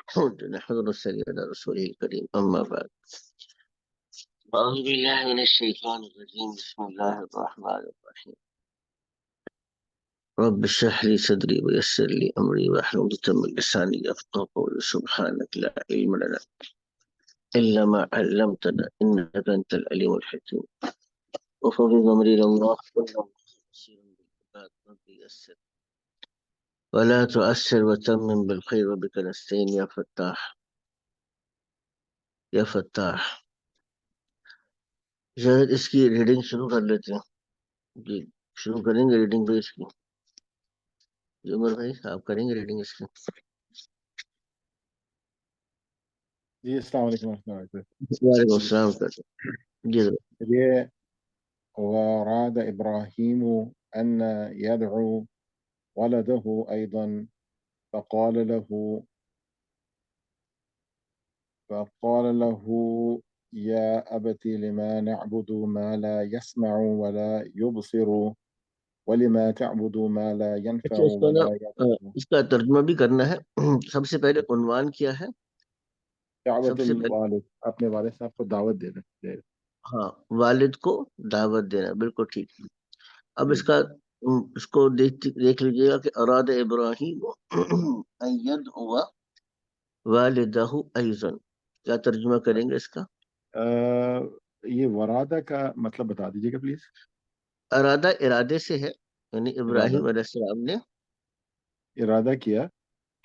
نحمد ونصلي على رسوله الكريم أما بعد أعوذ بالله من الشيطان الرجيم بسم الله الرحمن الرحيم رب اشرح لي صدري ويسر لي أمري واحلل عقدة من لساني يفقهوا قولي سبحانك لا علم لنا إلا ما علمتنا إنك أنت العليم الحكيم وفوض أمري إلى الله والله بصير بالعباد رب يسر ولا تؤثر وتمم بالخير وبك نستعين يا فتاح يا فتاح. شاید اس کی ریڈنگ شروع کر لیتے ہیں. جی شروع کریں گے ریڈنگ پہ اس کی. جی عمر بھائی آپ کریں گے ریڈنگ اس کی؟ جی السلام علیکم ورحمۃ اللہ وبرکاتہ. وعلیکم السلام کرتے جی ضرور. یہ وأراد إبراهيم أن يدعو ولده أيضا فقال له يا أبت لما نعبد ما لا يسمع ولا يبصر ولما تعبد ما لا ينفع اچھا اس کا نا ولا يضر. اس کا ترجمہ بھی کرنا ہے. سب سے پہلے عنوان کیا ہے؟ دعوت سب سے پہلے الوالد، اپنے والد صاحب کو دعوت دینا. ہاں والد کو دعوت دینا، بالکل ٹھیک. اب جی اس کا اس کو دیکھ لیجیے گا کہ اراد ابراہیم ان يدعو والدہ ایضا. کیا ترجمہ کریں گے اس کا؟ یہ ورادہ کا مطلب بتا دیجیے گا پلیز. ارادہ ارادے سے ہے، یعنی ارادہ، ابراہیم علیہ السلام نے ارادہ کیا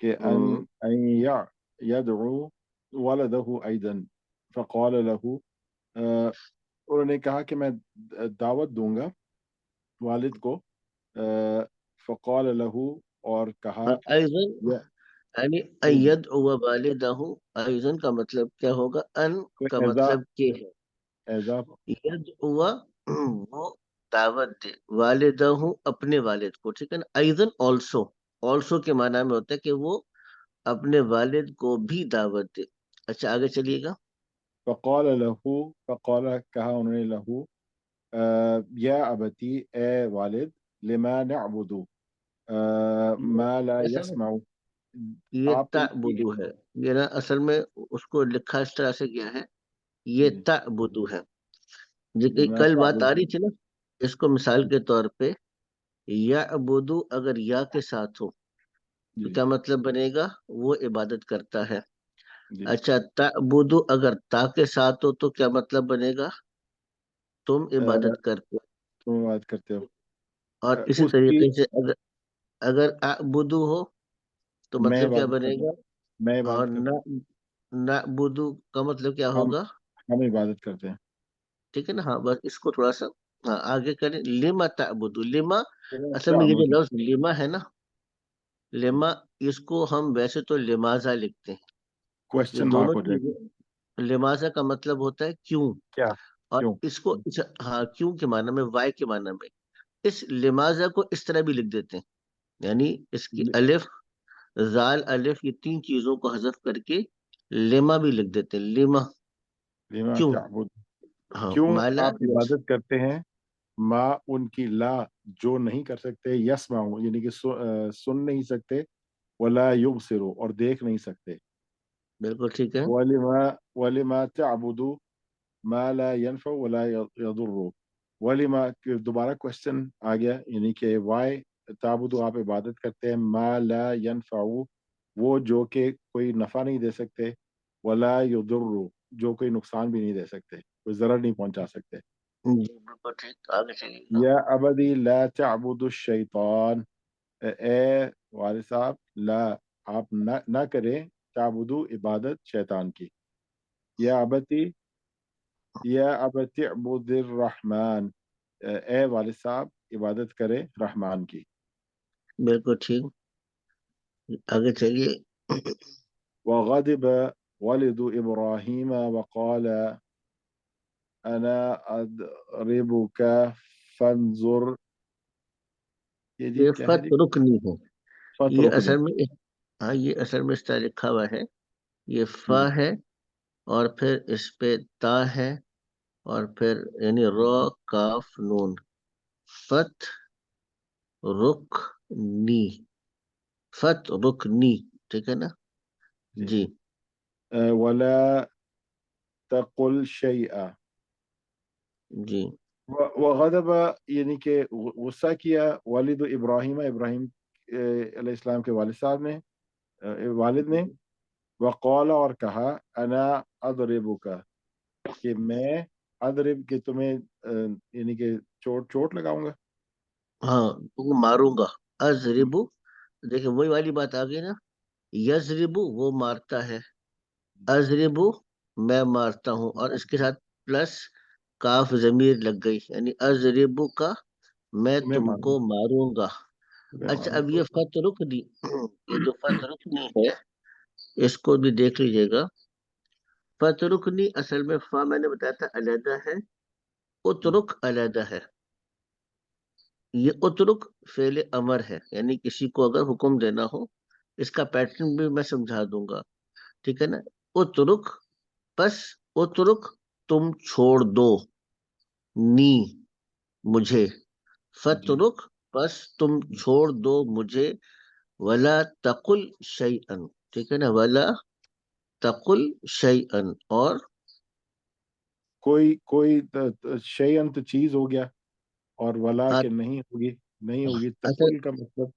کہ ہم، ان يدعو ولده ايضا فقال له، انہوں نے کہا کہ میں دعوت دوں گا والد کو. فقال له، اور کہا ایضا یا یعنی ان يدعو والدہ ایضا کا مطلب کیا ہوگا؟ ان کا ایزا مطلب کہ ہے ایزا یدعو وہ دعوت دے، والدہ اپنے والد کو، ٹھیک ہے نا. ایضا آلسو، آلسو کے معنی میں ہوتا ہے کہ وہ اپنے والد کو بھی دعوت دے. اچھا آگے چلیے گا. فقال له، فقال کہا انہوں نے له، یا ابتی اے والد، لما نعبد ما لا اصل میں يسمع. یہ آپ ان کی تعبدو ہے، یہ نا اصل میں اس کو لکھا اس طرح سے کیا ہے، یہ جی تعبدو ہے. جی لما کل بات آ تعبد. رہی تھی نا، اس کو مثال کے طور پہ یا ابودو اگر یا کے ساتھ ہو تو جی کیا مطلب بنے گا؟ وہ عبادت کرتا ہے. جی اچھا تعبدو اگر تا کے ساتھ ہو تو کیا مطلب بنے گا؟ تم عبادت کرتے ہو. تم بات کرتے ہو. اور اسی اس کی طریقے سے اگر اعبدو ہو تو میں مطلب کیا عبادت بنے کرتا ہوں، گا؟ میں اور عبادت کرتا نعبدو کا مطلب کیا ہوں، ہوگا؟ ہم عبادت کرتے ہیں. ٹھیک ہے نا. ہاں بس اس کو تھوڑا سا ہاں آگے کریں. لما تعبدو، لما اصل میں یہ جو تعبد لفظ لما ہے نا، لما اس کو ہم ویسے تو لمازا لکھتے ہیں. یہ کوشچن مارک دونوں ہو جائے گا. چیزیں لمازا کا مطلب ہوتا ہے کیوں، کیا اور کیوں؟ اس کو ہاں کیوں کے معنی میں، وائی کے معنی میں. اس لمازا کو اس طرح بھی لکھ دیتے ہیں، یعنی اس کی الف زال الف یہ تین چیزوں کو حذف کر کے لما بھی لکھ دیتے ہیں. لما لما کیوں. تعبد، ہاں کیوں مالا آپ عبادت کرتے ہیں. ما ان کی، لا جو نہیں کر سکتے، یسمع یعنی کہ سن نہیں سکتے، ولا یبصر اور دیکھ نہیں سکتے. بالکل ٹھیک ہے. ولما تعبد ما لا ينفع ولا يضر. ولما دوبارہ کوشچن آ گیا، یعنی کہ وائی تعبد آپ عبادت کرتے ہیں ما لا ينفع وہ جو کہ کوئی نفع نہیں دے سکتے، ولا يضر جو کوئی نقصان بھی نہیں دے سکتے، کوئی ضرر نہیں پہنچا سکتے. جی بالکل ٹھیک. آگے چلیے گا. یا ابدی لا تعبد الشیطان، اے والد صاحب، لا آپ نہ کریں، تعبدو عبادت شیطان کی. یا ابتی، یا ابت اعبد الرحمن، اے والد صاحب عبادت کرے رحمان کی. بالکل ٹھیک. آگے چلیے. وغضب والد ابراہیم وقال انا اضربک فانظر. یہ جی یہ کیا ہے فت جی؟ رکنی ہے. یہ فترکنی. اصل میں ہاں یہ اصل میں اس طرح لکھا ہوا ہے. یہ فا جی ہے اور پھر اس پہ تا ہے اور پھر یعنی رو کاف نون. فت رک نی، فت رک نی، ٹھیک ہے نا. جی ولا تقل شیئا، جی وغضب یعنی کہ غصہ کیا والد ابراہیم، ابراہیم علیہ السلام کے والد صاحب نے، والد نے، وقال اور کہا انا اضربک کہ میں، اضرب کہ تمہیں یعنی کہ چوٹ لگاؤں گا. ہاں وہ ماروں گا. ازربو، دیکھیں وہی والی بات آ گئی نا. یزربو وہ مارتا ہے، ازربو میں مارتا ہوں، اور اس کے ساتھ پلس کاف ضمیر لگ گئی، یعنی ازربو کا میں تمہیں تم ماروں کو ماروں گا. تمہیں اچھا ماروں اب گا. یہ فترکنی، یہ جو فترکنی ہے اس کو بھی دیکھ لیجیے گا. فترکنی اصل میں فا میں نے بتایا تھا علیحدہ ہے، اترک علیحدہ ہے. یہ اترک فعل امر ہے، یعنی کسی کو اگر حکم دینا ہو، اس کا پیٹرن بھی میں سمجھا دوں گا. ٹھیک ہے نا. اترک پس اترک تم چھوڑ دو، نی مجھے، جی فترک پس تم چھوڑ دو مجھے، ولا تقل شیئن. ٹھیک ہے نا. ولا تقل شیئن، اور کوئی شیئن تو چیز ہو گیا، اور ولا ہاں کہ نہیں ہوگی، نہیں ہوگی. اصل، تقل کا مطلب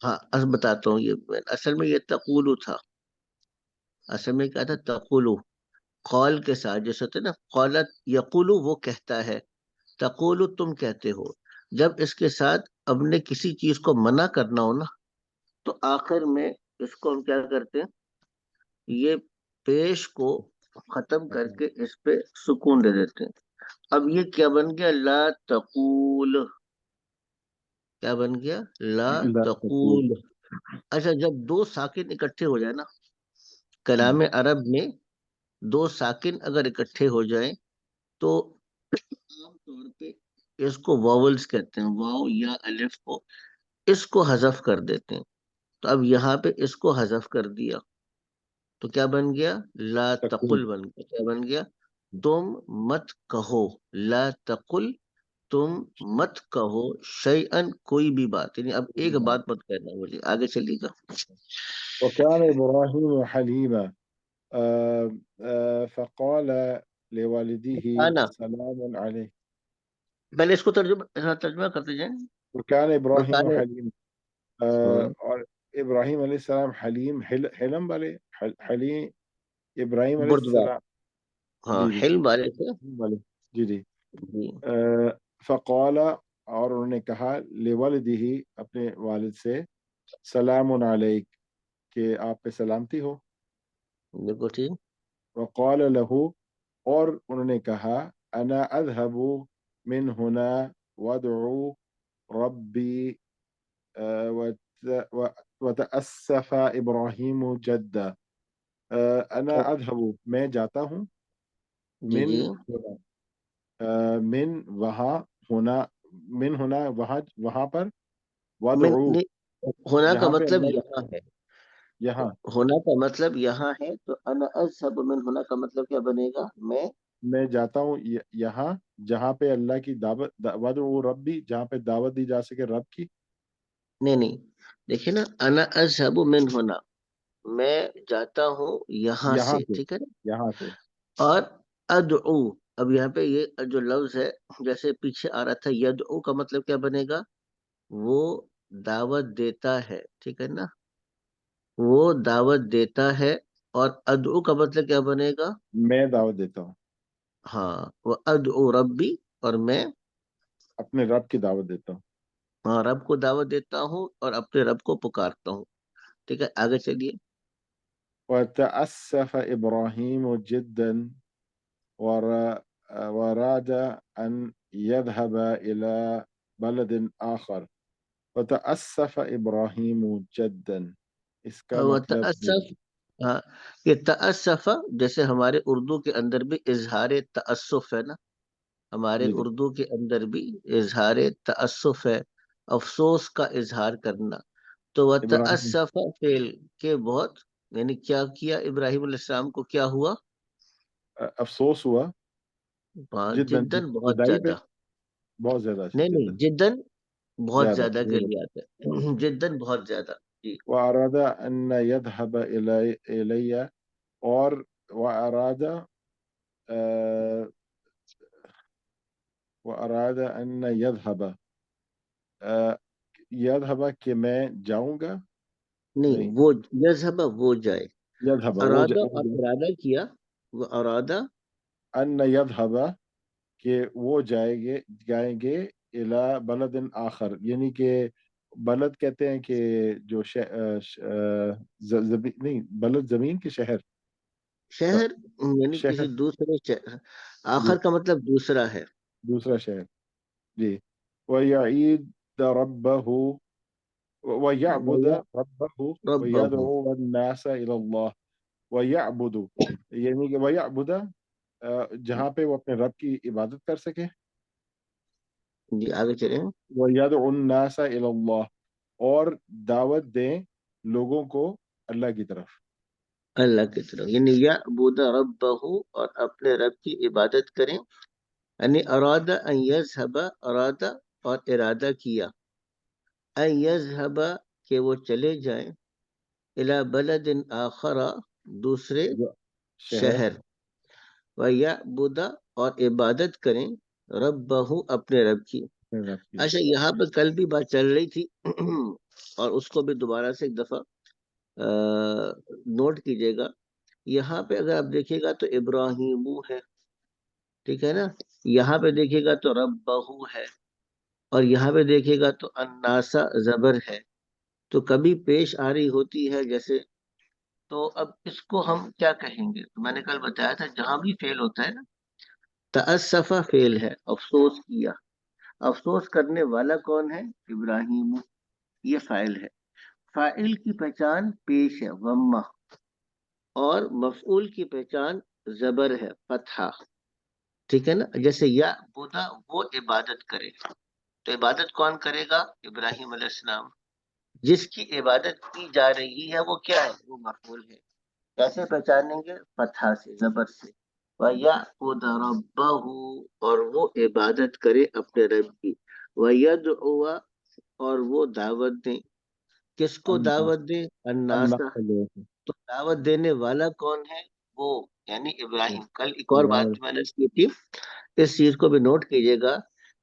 ہاں اصل بتاتا ہوں. یہ اصل میں یہ تقولو تھا. اصل میں کیا تھا؟ تقولو قول کے ساتھ جیسے ہوتے نا، قولت یقولو وہ کہتا ہے، تقولو تم کہتے ہو. جب اس کے ساتھ اب نے کسی چیز کو منع کرنا ہو نا، تو آخر میں اس کو ہم کیا کرتے ہیں، یہ پیش کو ختم کر کے اس پہ سکون دے دیتے ہیں. اب یہ کیا بن گیا؟ لا تقول. کیا بن گیا؟ لا لا تقول. تقول. اچھا جب دو ساکن اکٹھے ہو جائے نا کلام عرب میں، دو ساکن اگر اکٹھے ہو جائیں تو عام طور پہ اس کو واولز کہتے ہیں، واو یا الف کو، اس کو حذف کر دیتے ہیں. تو اب یہاں پہ اس کو حذف کر دیا تو کیا بن گیا؟ لا تقول. تقل بن گیا. کیا بن گیا؟ تم مت کہو. لا تقل تم مت کہو، شیئن کوئی بھی بات، یعنی اب ایک بات مت کہنا مجھے. آگے چلیے گا. وكان إبراهيم حليما فقال لوالده آنا سلام عليه. پہلے اس کو ترجمہ کرتے جائیں. وكان إبراهيم بکانے، حليما اور ابراہیم علیہ السلام حلیم، حلم والے، حلیم ابراہیم علیہ بردبار، السلام. ہاں جی جی حلم والے تھے. حلیم والے. جی جی. جی فقال اور انہوں نے کہا لوالدہ اپنے والد سے، سلام علیک کہ آپ پہ سلامتی ہو. بالکل ٹھیک. وقال له اور انہوں نے کہا انا اذهب من هنا وادعو ربي وتأسف ابراہیم جدا. انا اذهب میں جاتا ہوں، جی من جی هنا من وہاں، ہونا من ہونا وہاں، وہاں پر، من وادعو ہونا کا جہاں پہ مطلب اللہ یہاں ہے. یہاں ہونا کا مطلب یہاں ہے، تو انا اذهب من ہونا کا مطلب کیا بنے گا؟ میں جاتا ہوں یہاں جہاں پہ اللہ کی دعوت، وادعو ربی جہاں پہ دعوت دی جا سکے رب کی. نہیں نہیں، دیکھیں نا، انا اذهب من ہونا، میں جاتا ہوں یہاں یہاں سے. سے، ٹھیک ہے نا. یہاں سے. اور ادعو، اب یہاں پہ یہ جو لفظ ہے جیسے پیچھے آ رہا تھا یدعو کا مطلب کیا بنے گا؟ وہ دعوت دیتا ہے. ٹھیک ہے نا. وہ دعوت دیتا ہے. اور ادعو کا مطلب کیا بنے گا؟ میں دعوت دیتا ہوں، ہاں وہ ادعو ربی، اور میں اپنے رب کی دعوت دیتا ہوں. ہاں رب کو دعوت دیتا ہوں اور اپنے رب کو پکارتا ہوں. ٹھیک ہے آگے چلیے. وتأسف إبراهيم جدا وراد أن يذهب إلى بلد آخر. وتأسف إبراهيم جدا اس کا وہ مطلب تأسف، ہاں یہ تأسف جیسے ہمارے اردو کے اندر بھی اظہار تأسف ہے نا، ہمارے جی جی اردو کے اندر بھی اظہار تأسف ہے، افسوس کا اظہار کرنا. تو وہ ابراہیم تأسف فعل کے بہت، یعنی کیا کیا ابراہیم علیہ السلام کو؟ کیا ہوا؟ افسوس ہوا جدا، جدن بہت جدائی پہ زیادہ. بہت زیادہ نہیں جدا، نہیں، جدن بہت زیادہ زیادہ کے لیے آتا ہے. جدن بہت زیادہ. جی وأراد أن يذهب إلي اور وأراد آه، وأراد أن يذهب يذهب کہ میں جاؤں گا نہیں، نہیں وہ یذهب وہ جائے، يذهب وہ ارادہ اور جائے ارادہ کیا، وہ ارادہ أن يذهب کہ وہ جائیں گے إلى بلد آخر یعنی کہ بلد کہتے ہیں کہ جو نہیں بلد زمین کے شہر شہر، یعنی کسی شہر دوسرے شہر، جی آخر کا مطلب دوسرا ہے۔ دوسرا شہر جی ويعيد ربه ويعبد وَيَ- ربه ربہ، ويدعو الناس إلى الله ويعبد یعنی کہ ويعبد جہاں پہ وہ اپنے رب کی عبادت کر سکے جی آگے چلیں۔ ويدعو الناس إلى الله اور دعوت دیں لوگوں کو اللہ کی طرف اللہ کی طرف، یعنی یعبد ربہ، اور اپنے رب کی عبادت کریں، یعنی ارادہ ان یذهب، ارادہ اور ارادہ کیا، ان یذهب کہ وہ چلے جائیں، الی بلد آخر دوسرے جو شہر شہر، وَيَعْبُدَ اور عبادت کریں، ربہ اپنے رب کی۔ رب کی اچھا، یہاں پہ کل بھی بات چل رہی تھی اور اس کو بھی دوبارہ سے ایک دفعہ نوٹ کیجئے گا۔ یہاں پہ اگر آپ دیکھیے گا تو ابراہیمو ہے، ٹھیک ہے نا، یہاں پہ دیکھیے گا تو ربہ ہے، اور یہاں پہ دیکھیے گا تو الناسا زبر ہے، تو کبھی پیش آ رہی ہوتی ہے جیسے، تو اب اس کو ہم کیا کہیں گے؟ تو میں نے کل بتایا تھا جہاں بھی فعل ہوتا ہے نا، تأسفہ فعل ہے، افسوس کیا، افسوس کرنے والا کون ہے؟ ابراہیم، یہ فاعل ہے، فاعل کی پہچان پیش ہے ضمہ، اور مفعول کی پہچان زبر ہے فتحہ، ٹھیک ہے نا، جیسے یا بودا وہ عبادت کرے، تو عبادت کون کرے گا؟ ابراہیم علیہ السلام، جس کی عبادت کی جا رہی ہے وہ کیا ہے؟ وہ مفعول ہے، کیسے پہچانیں گے؟ فتحہ سے، زبر سے، وَيَعْبُدَ رَبَّهُ اور وہ عبادت کرے اپنے رب کی، وَيَدْعُوَ اور وہ دعوت دیں، کس کو الناس دعوت دیں؟ الناسا، الناس تو دعوت دینے والا کون ہے؟ وہ، یعنی ابراہیم۔ کل ایک اور ابراہیم بات میں نے کی تھی، اس چیز کو بھی نوٹ کیجئے گا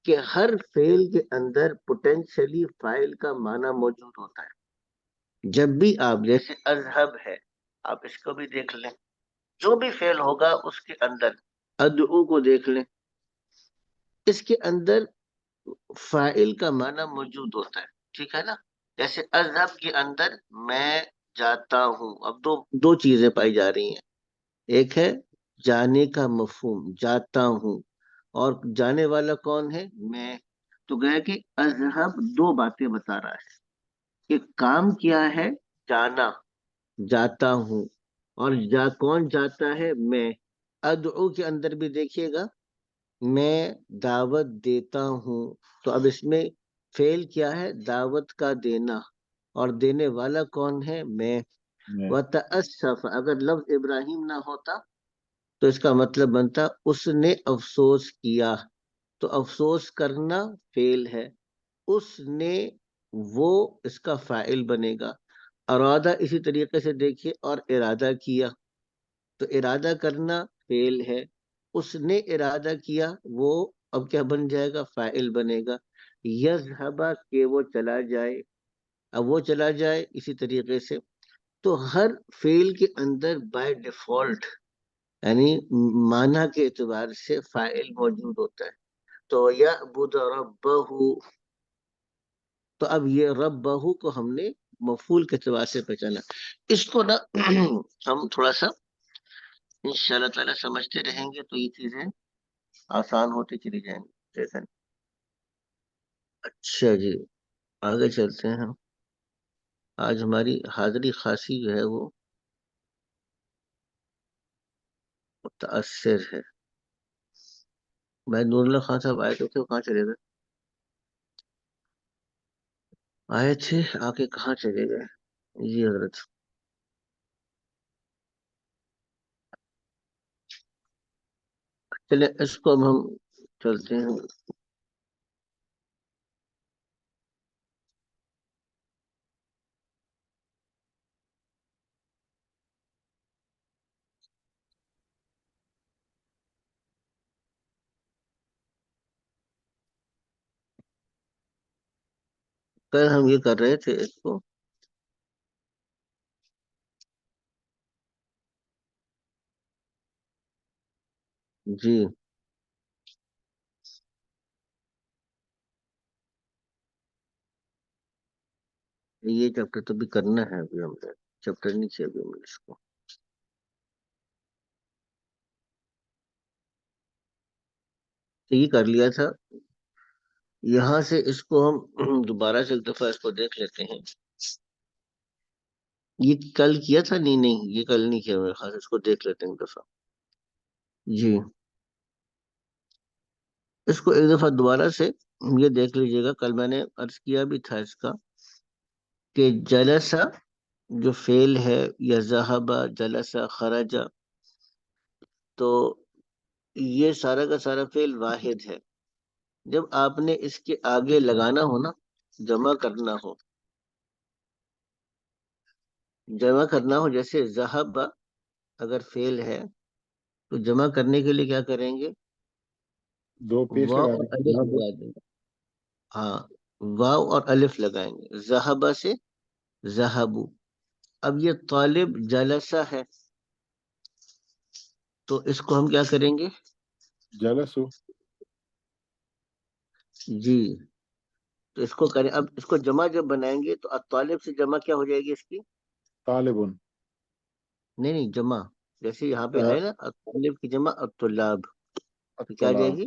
کہ ہر فعل کے اندر پوٹینشلی فاعل کا معنی موجود ہوتا ہے۔ جب بھی آپ، جیسے اذهب ہے، آپ اس کو بھی دیکھ لیں، جو بھی فعل ہوگا اس کے اندر، ادعو کو دیکھ لیں، اس کے اندر فاعل کا معنی موجود ہوتا ہے، ٹھیک ہے نا، جیسے اذهب کے اندر میں جاتا ہوں، اب دو چیزیں پائی جا رہی ہیں، ایک ہے جانے کا مفہوم، جاتا ہوں، اور جانے والا کون ہے؟ میں، تو گیا کہ اذهب دو باتیں بتا رہا ہے کہ کام کیا ہے؟ جانا، جاتا ہوں، اور کون جاتا ہے؟ میں۔ ادعو کے اندر بھی دیکھیے گا، میں دعوت دیتا ہوں، تو اب اس میں فعل کیا ہے؟ دعوت کا دینا، اور دینے والا کون ہے؟ میں۔ میں وَتَأَسَّفَ اگر لفظ ابراہیم نہ ہوتا تو اس کا مطلب بنتا اس نے افسوس کیا، تو افسوس کرنا فعل ہے، اس نے، وہ اس کا فاعل بنے گا۔ ارادہ اسی طریقے سے دیکھیے، اور ارادہ کیا، تو ارادہ کرنا فعل ہے، اس نے ارادہ کیا، وہ اب کیا بن جائے گا؟ فاعل بنے گا۔ یذهب کہ وہ چلا جائے، اب وہ چلا جائے اسی طریقے سے، تو ہر فعل کے اندر بائی ڈیفالٹ، یعنی معنی کے اعتبار سے فاعل موجود ہوتا ہے، تو یعبد ربہ، تو اب یہ ربہ کو ہم نے مفعول کے اعتبار سے پہچانا، اس کو نا ہم تھوڑا سا انشاءاللہ تعالیٰ سمجھتے رہیں گے تو یہ چیزیں آسان ہوتی چلی جائیں گی، جیسا۔ اچھا جی، آگے چلتے ہیں ہم۔ آج ہماری حاضری خاصی جو ہے وہ متاثر ہے۔ بھائی نور اللہ خان صاحب آئے تو تھے، وہ کہاں چلے گئے؟ آئے تھے، آ کے کہاں چلے گئے؟ جی حضرت، چلے اس کو اب ہم چلتے ہیں۔ کل ہم یہ کر رہے تھے اس کو. جی یہ چیپٹر تو بھی کرنا ہے. ابھی ہم نے چیپٹر نہیں کیا ابھی ہم نے اس کو. تو یہ کر لیا تھا. یہاں سے اس کو ہم دوبارہ سے ایک دفعہ اس کو دیکھ لیتے ہیں. یہ کل کیا تھا؟ نہیں نہیں یہ کل نہیں کیا میرے خیال سے. اس کو دیکھ لیتے ہیں ایک دفعہ. جی اس کو ایک دفعہ دوبارہ سے یہ دیکھ لیجئے گا. کل میں نے عرض کیا بھی تھا اس کا کہ جلسہ جو فعل ہے یا ذہبہ جلسہ خرجہ، تو یہ سارا کا سارا فعل واحد ہے. جب آپ نے اس کے آگے لگانا ہو نا، جمع کرنا ہو، جمع کرنا ہو جیسے ذہب اگر فعل ہے تو جمع کرنے کے لیے کیا کریں گے؟ دو پیش واو لگا اور دیں الف لگا دیں گے. ہاں واو اور الف لگائیں گے. ذہبہ سے ذہبو. اب یہ طالب جلسہ ہے تو اس کو ہم کیا کریں گے؟ جلسو جی تو اس کو کریں. اب اس کو جمع جب بنائیں گے تو الطالب سے جمع کیا ہو جائے گی اس کی؟ طالب نہیں نہیں جمع. جیسے یہاں پہ ہے نا الطالب کی جمع الطلاب، تو کیا آ جائے الطلاب گی؟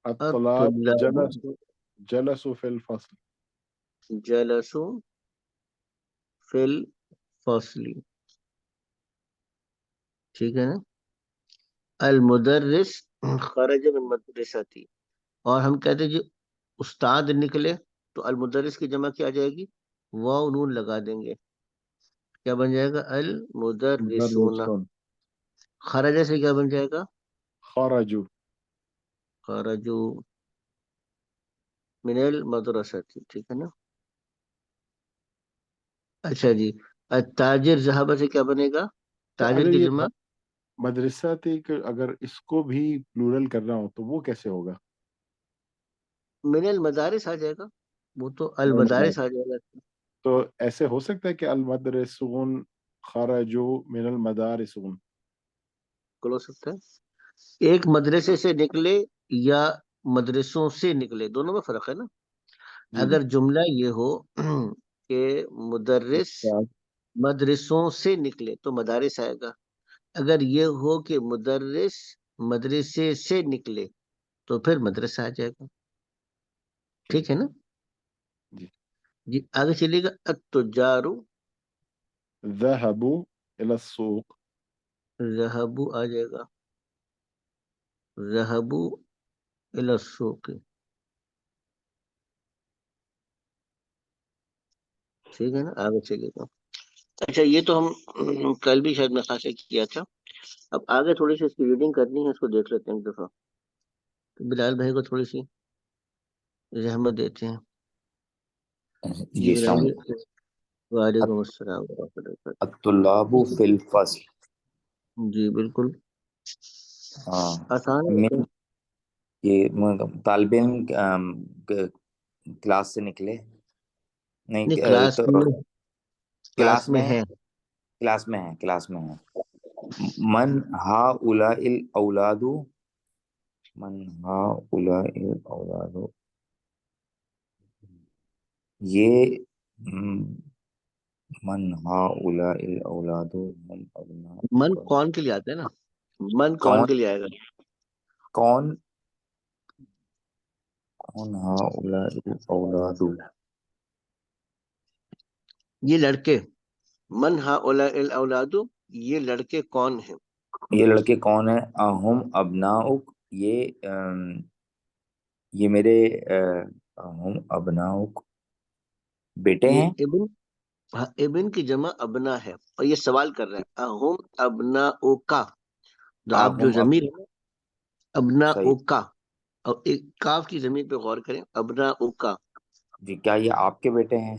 الطلاب الطلاب جلسوا في الفصل. جلسوا فی الفصل. ٹھیک ہے نا. المدرس خرج من مدرستی. اور ہم کہتے ہیں جی استاد نکلے تو المدرس کی جمع کیا آ جائے گی؟ واو نون لگا دیں گے. کیا بن جائے گا؟ المدرسون. مدرسون خرجہ سے کیا بن جائے گا؟ خرجوا خرجوا من المدرستی. ٹھیک ہے نا. اچھا جی التاجر ذهب سے کیا بنے گا؟ تو تاجر اگر کی یہ جمع مدرسہ تھی کہ اگر اس کو بھی پلورل کرنا ہو تو وہ کیسے ہوگا؟ من المدارس آ جائے گا. وہ تو من المدارس. المدارس آ جائے گا. تو ایسے ہو سکتا ہے کہ المدرسون خرجوا من المدارسون. ہو سکتا ہے ایک مدرسے سے نکلے یا مدرسوں سے نکلے، دونوں میں فرق ہے نا. جی جی اگر جملہ یہ ہو کہ مدرس استاد. مدرسوں سے نکلے تو مدارس آئے گا. اگر یہ ہو کہ مدرس مدرسے سے نکلے تو پھر مدرسہ آ جائے گا. ٹھیک ٹھیک ہے نا. جی. جی آگے چلیے گا. التجار ذهبوا إلى السوق. ذهبوا آ جائے گا. ذهبوا الى السوق. ٹھیک ہے نا. آگے چلیے گا. اچھا یہ تو ہم کل بھی شاید میں خاصے کیا تھا. اب آگے تھوڑی سی اس کی ریڈنگ کرنی ہے. اس کو دیکھ لیتے ہیں ایک دفعہ. بلال بھائی کو تھوڑی سی زحمت دیتے ہیں. جی جی السلام بلال. علیکم. وعلیکم السلام ورحمۃ اللہ الطلاب وبرکاتہ. فی الفصل. جی بالکل ہاں آسان ہے. من یہ طالب علم کلاس سے نکلے نہیں نہیں کلاس تو میں کلاس میں ہے. کلاس میں ہے. من ہا الاولاد من ہا الاولاد یہ من ہا الاولاد من من ابناء. کون کے لیے آتا ہے نا. من کون کون کے لیے آئے گا؟ کون کون ہا الاولاد. یہ لڑکے. من ہا الاولاد. یہ لڑکے کون ہیں؟ یہ لڑکے کون ہیں؟ ہم ابناؤک یہ میرے ہم ابناؤک بیٹے یہ ہیں. ابن. ہاں ابن کی جمع ابنا ہے. اور یہ سوال کر رہا ہے اہم ابنا کا. تو آپ جو ہم اب ضمیر ہے نا ابنا صحیح. کا، اور ایک کاف کی زمین پہ غور کریں. ابنا کا. جی کیا یہ آپ کے بیٹے ہیں؟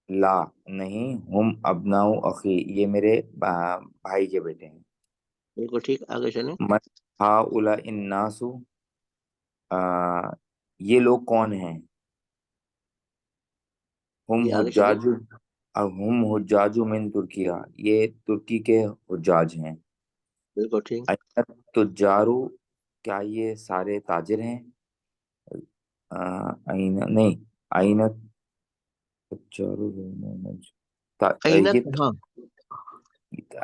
لا نہیں. ہم ابناؤ اخی یہ میرے بھائی کے بیٹے ہیں. بالکل ٹھیک. آگے چلیں. من ہؤلاء الناس یہ لوگ کون ہیں؟ ہم جی آگے چلیے. حجاج ہم حجاج من ترکیہ، یہ ترکی کے حجاج ہیں. بالکل ٹھیک. این تجارو، کیا یہ سارے تاجر ہیں؟ نہیں، این تجارو اینت یہ ہاں.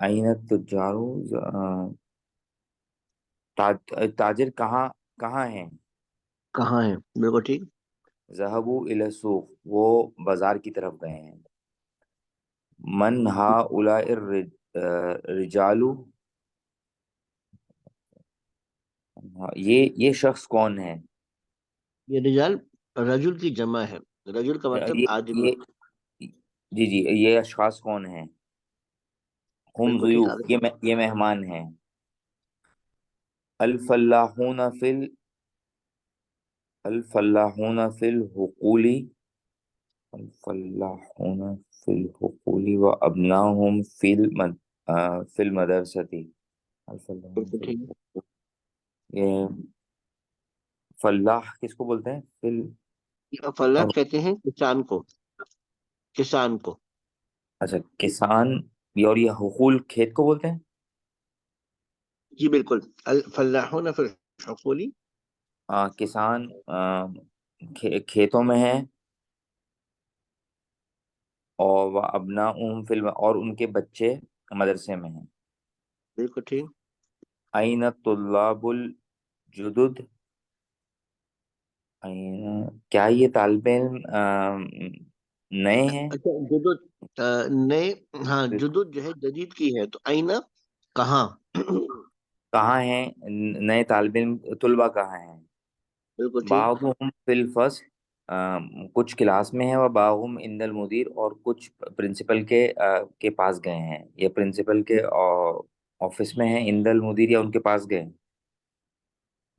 این تجارو تاجر کہاں کہاں ہیں؟ کہاں ہے؟ بالکل ٹھیک. ذهبوا الی السوق، وہ بازار کی طرف گئے ہیں. من هؤلاء الرجال، یہ شخص کون ہے؟ یہ رجال رجل کی جمع ہے. رجل کا مطلب آدمی. یہ جی جی، یہ اشخاص کون ہیں؟ ہم بالکل ٹھیک. ضیوف، آگے یہ مہمان ہیں. الفلاحون فی الحقول، الفلاحون فی الحقول و ابناہم فی المدرسۃ. الفلاحون بالکل فی ٹھیک. الحقول، یہ فلاح کس کو بولتے ہیں؟ فلاح کہتے ہیں کسان کو. کسان کو. اچھا، کسان. اور یہ حقول کھیت کو بولتے ہیں. جی بالکل. الفلاحون فی الحقول. کسان کھیتوں میں ہیں، اور وہ ابناؤہم فی اور ان کے بچے مدرسے میں ہیں. بالکل ٹھیک. این طلاب الجدد، کیا یہ طالب علم نئے ہیں؟ اچھا جدد نئے. ہاں جدد جو ہے جدید کی ہے تو آئینہ کہاں. کہاں ہیں نئے طالب علم، طلبہ کہاں ہیں؟ بالکل ٹھیک. بعضهم فی الفصل، کچھ کلاس میں ہیں، وہ بعضهم عند المدیر، اور کچھ پرنسپل کے پاس گئے ہیں، یا پرنسپل کے آفس میں ہیں، عند المدیر یا ان کے پاس گئے.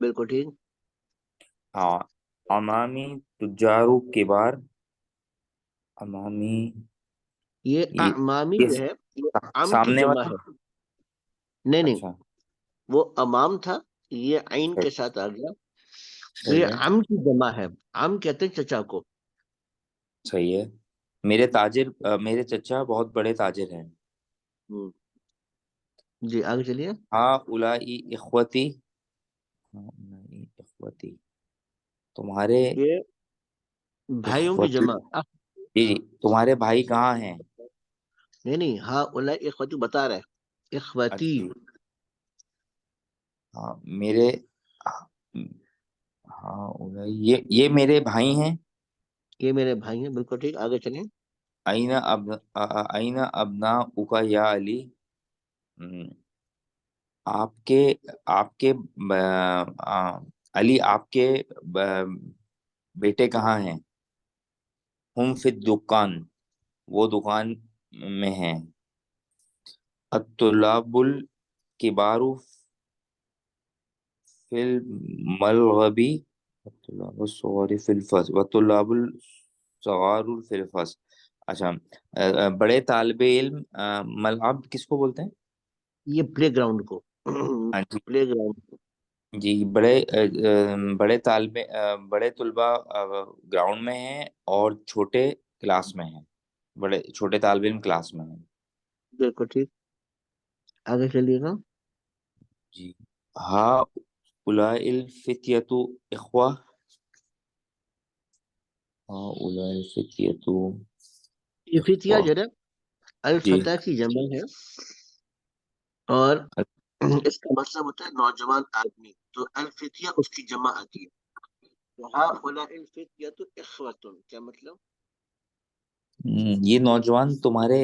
بالکل ٹھیک. ہاں. امامی تجارو کبار، امامی یہ یہ امامی یہ جو ہے یہ عام کی سامنے جمع والا. ہے. نہیں نہیں، اچھا، وہ امام تھا، یہ عین صحیح کے ساتھ آ گیا. تو صحیح ہے یہ عم کی جمع ہے. عم کہتے ہیں چچا کو. صحیح ہے. میرے چچا بہت بڑے تاجر ہیں. ہم، جی آگے چلیے. ہاں اولائی اخوتی، ہاں اولائی اخوتی، تمہارے یہ بھائیوں کی اخوتی. جمع. جی جی، تمہارے بھائی کہاں ہیں؟ نہیں نہیں، ہاں اولائی اخوتی بتا رہے. اخوتی. اچھا، ہاں میرے، ہاں اولائی یہ میرے بھائی ہیں. یہ میرے بھائی ہیں. بالکل ٹھیک. آگے چلیں. این ابناؤک یا علی، ہم، آپ کے علی، آپ کے بیٹے کہاں ہیں؟ ہم فی الدکان، وہ دکان میں ہیں. الطلاب الکبار فی الملغب، الطلاب الصغار فی الفصل والطلاب الصغار فی الفصل. اچھا، بڑے طالب علم ملعب کس کو بولتے ہیں؟ یہ پلے گراؤنڈ کو. ہاں جی پلے گراؤنڈ کو. جی، بڑے طلبہ گراؤنڈ میں ہیں، اور چھوٹے کلاس میں ہیں، چھوٹے طالب علم کلاس میں ہیں. بالکل ٹھیک. آگے چلیے گا. جی. ہاں اولئک الفتیۃ اخوہ، ہاں اولئک الفتیۃ یہ فتیہ اخوہ. جو ہے جی الفتح کی جمع ہے، اور اس کا مطلب ہوتا ہے نوجوان آدمی. تو الفتیہ اس کی جمع آتی ہے. ہاں اولائی الفتیۃ اخوۃ، کیا مطلب؟ یہ نوجوان تمہارے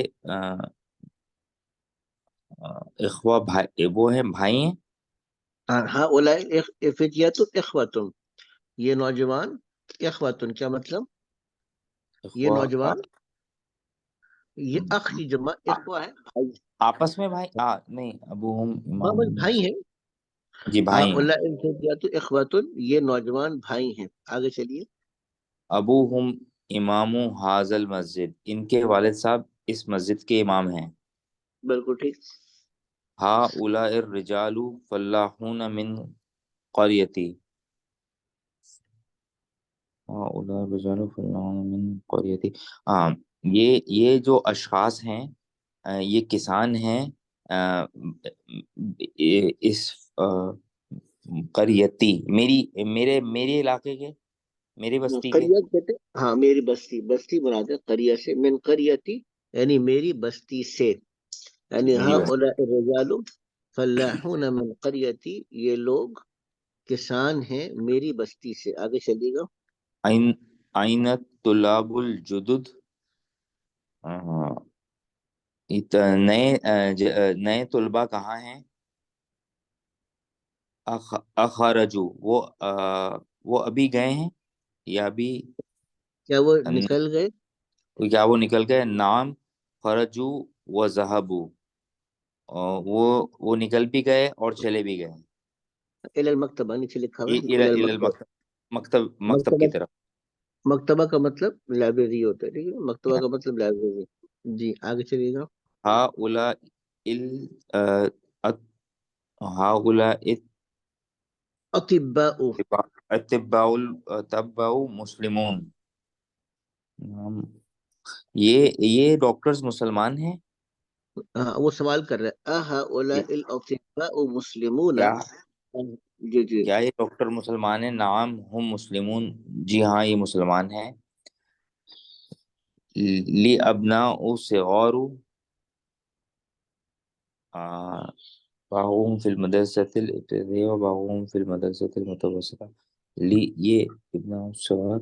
اخوہ بھائی، وہ ہیں بھائی ہیں. ہاں اولائی الفتیۃ اخوۃ، یہ نوجوان اخوۃ، کیا مطلب؟ یہ اخوہ نوجوان، یہ اخ کی جمع اخوہ ہے، بھائی. آپس میں بھائی، نہیں، ابوہم ہاں امام. بس بھائی ہیں. جی ہاں بھائی ہیں. اولائی الفتیۃ اخوۃ، یہ نوجوان بھائی ہیں. آگے چلیے. ابوہم امام حاض المسجد، ان کے والد صاحب اس مسجد کے امام ہیں. بالکل ٹھیک. ہاں اولاء الرجال فلاحون من قریتی، ہاں، یہ جو اشخاص ہیں یہ کسان ہیں اس قریتی میرے علاقے کے، میری بستی کے. قریت کہتے ہیں، ہاں میری بستی، بستی مراد ہے قریہ سے، من قریتی یعنی میری بستی سے، یعنی میری ہاں بستی. رجال فلاحون من قریتی، یہ لوگ کسان ہیں میری بستی سے. آگے چلیے گا. آئین طلاب الجدد. ہاں، نئے طلباء کہاں ہیں؟ اخرجو، وہ ابھی گئے ہیں یا ابھی کیا وہ نکل گئے؟ کیا وہ نکل گئے؟ نام خرجو و ذہبو، وہ نکل بھی گئے اور چلے بھی گئے. الی المکتبہ نیچے لکھا ہوا ہے، الى الی الى المکتبہ. مکتب مکتبہ، کی طرف. مکتبہ کا مطلب لائبریری ہوتا ہے، ٹھیک ہے، مکتبہ کا مطلب لائبریری. جی آگے چلیے گا. هؤلاء هؤلاء اطباء، اتباع مسلمون. یہ ڈاکٹرز مسلمان ہیں ہاں وہ سوال کر رہے ہیں اہؤلاء الاطباء مسلمون. کیا؟ جی جی. کیا یہ ڈاکٹر مسلمان ہیں؟ نعم ہم مسلمون، جی ہاں یہ مسلمان ہیں. لی ابناء صغار بعضهم في المدرسة الابتدائية وبعضهم في المدرسة المتوسطة. یہ ابناء الصغار،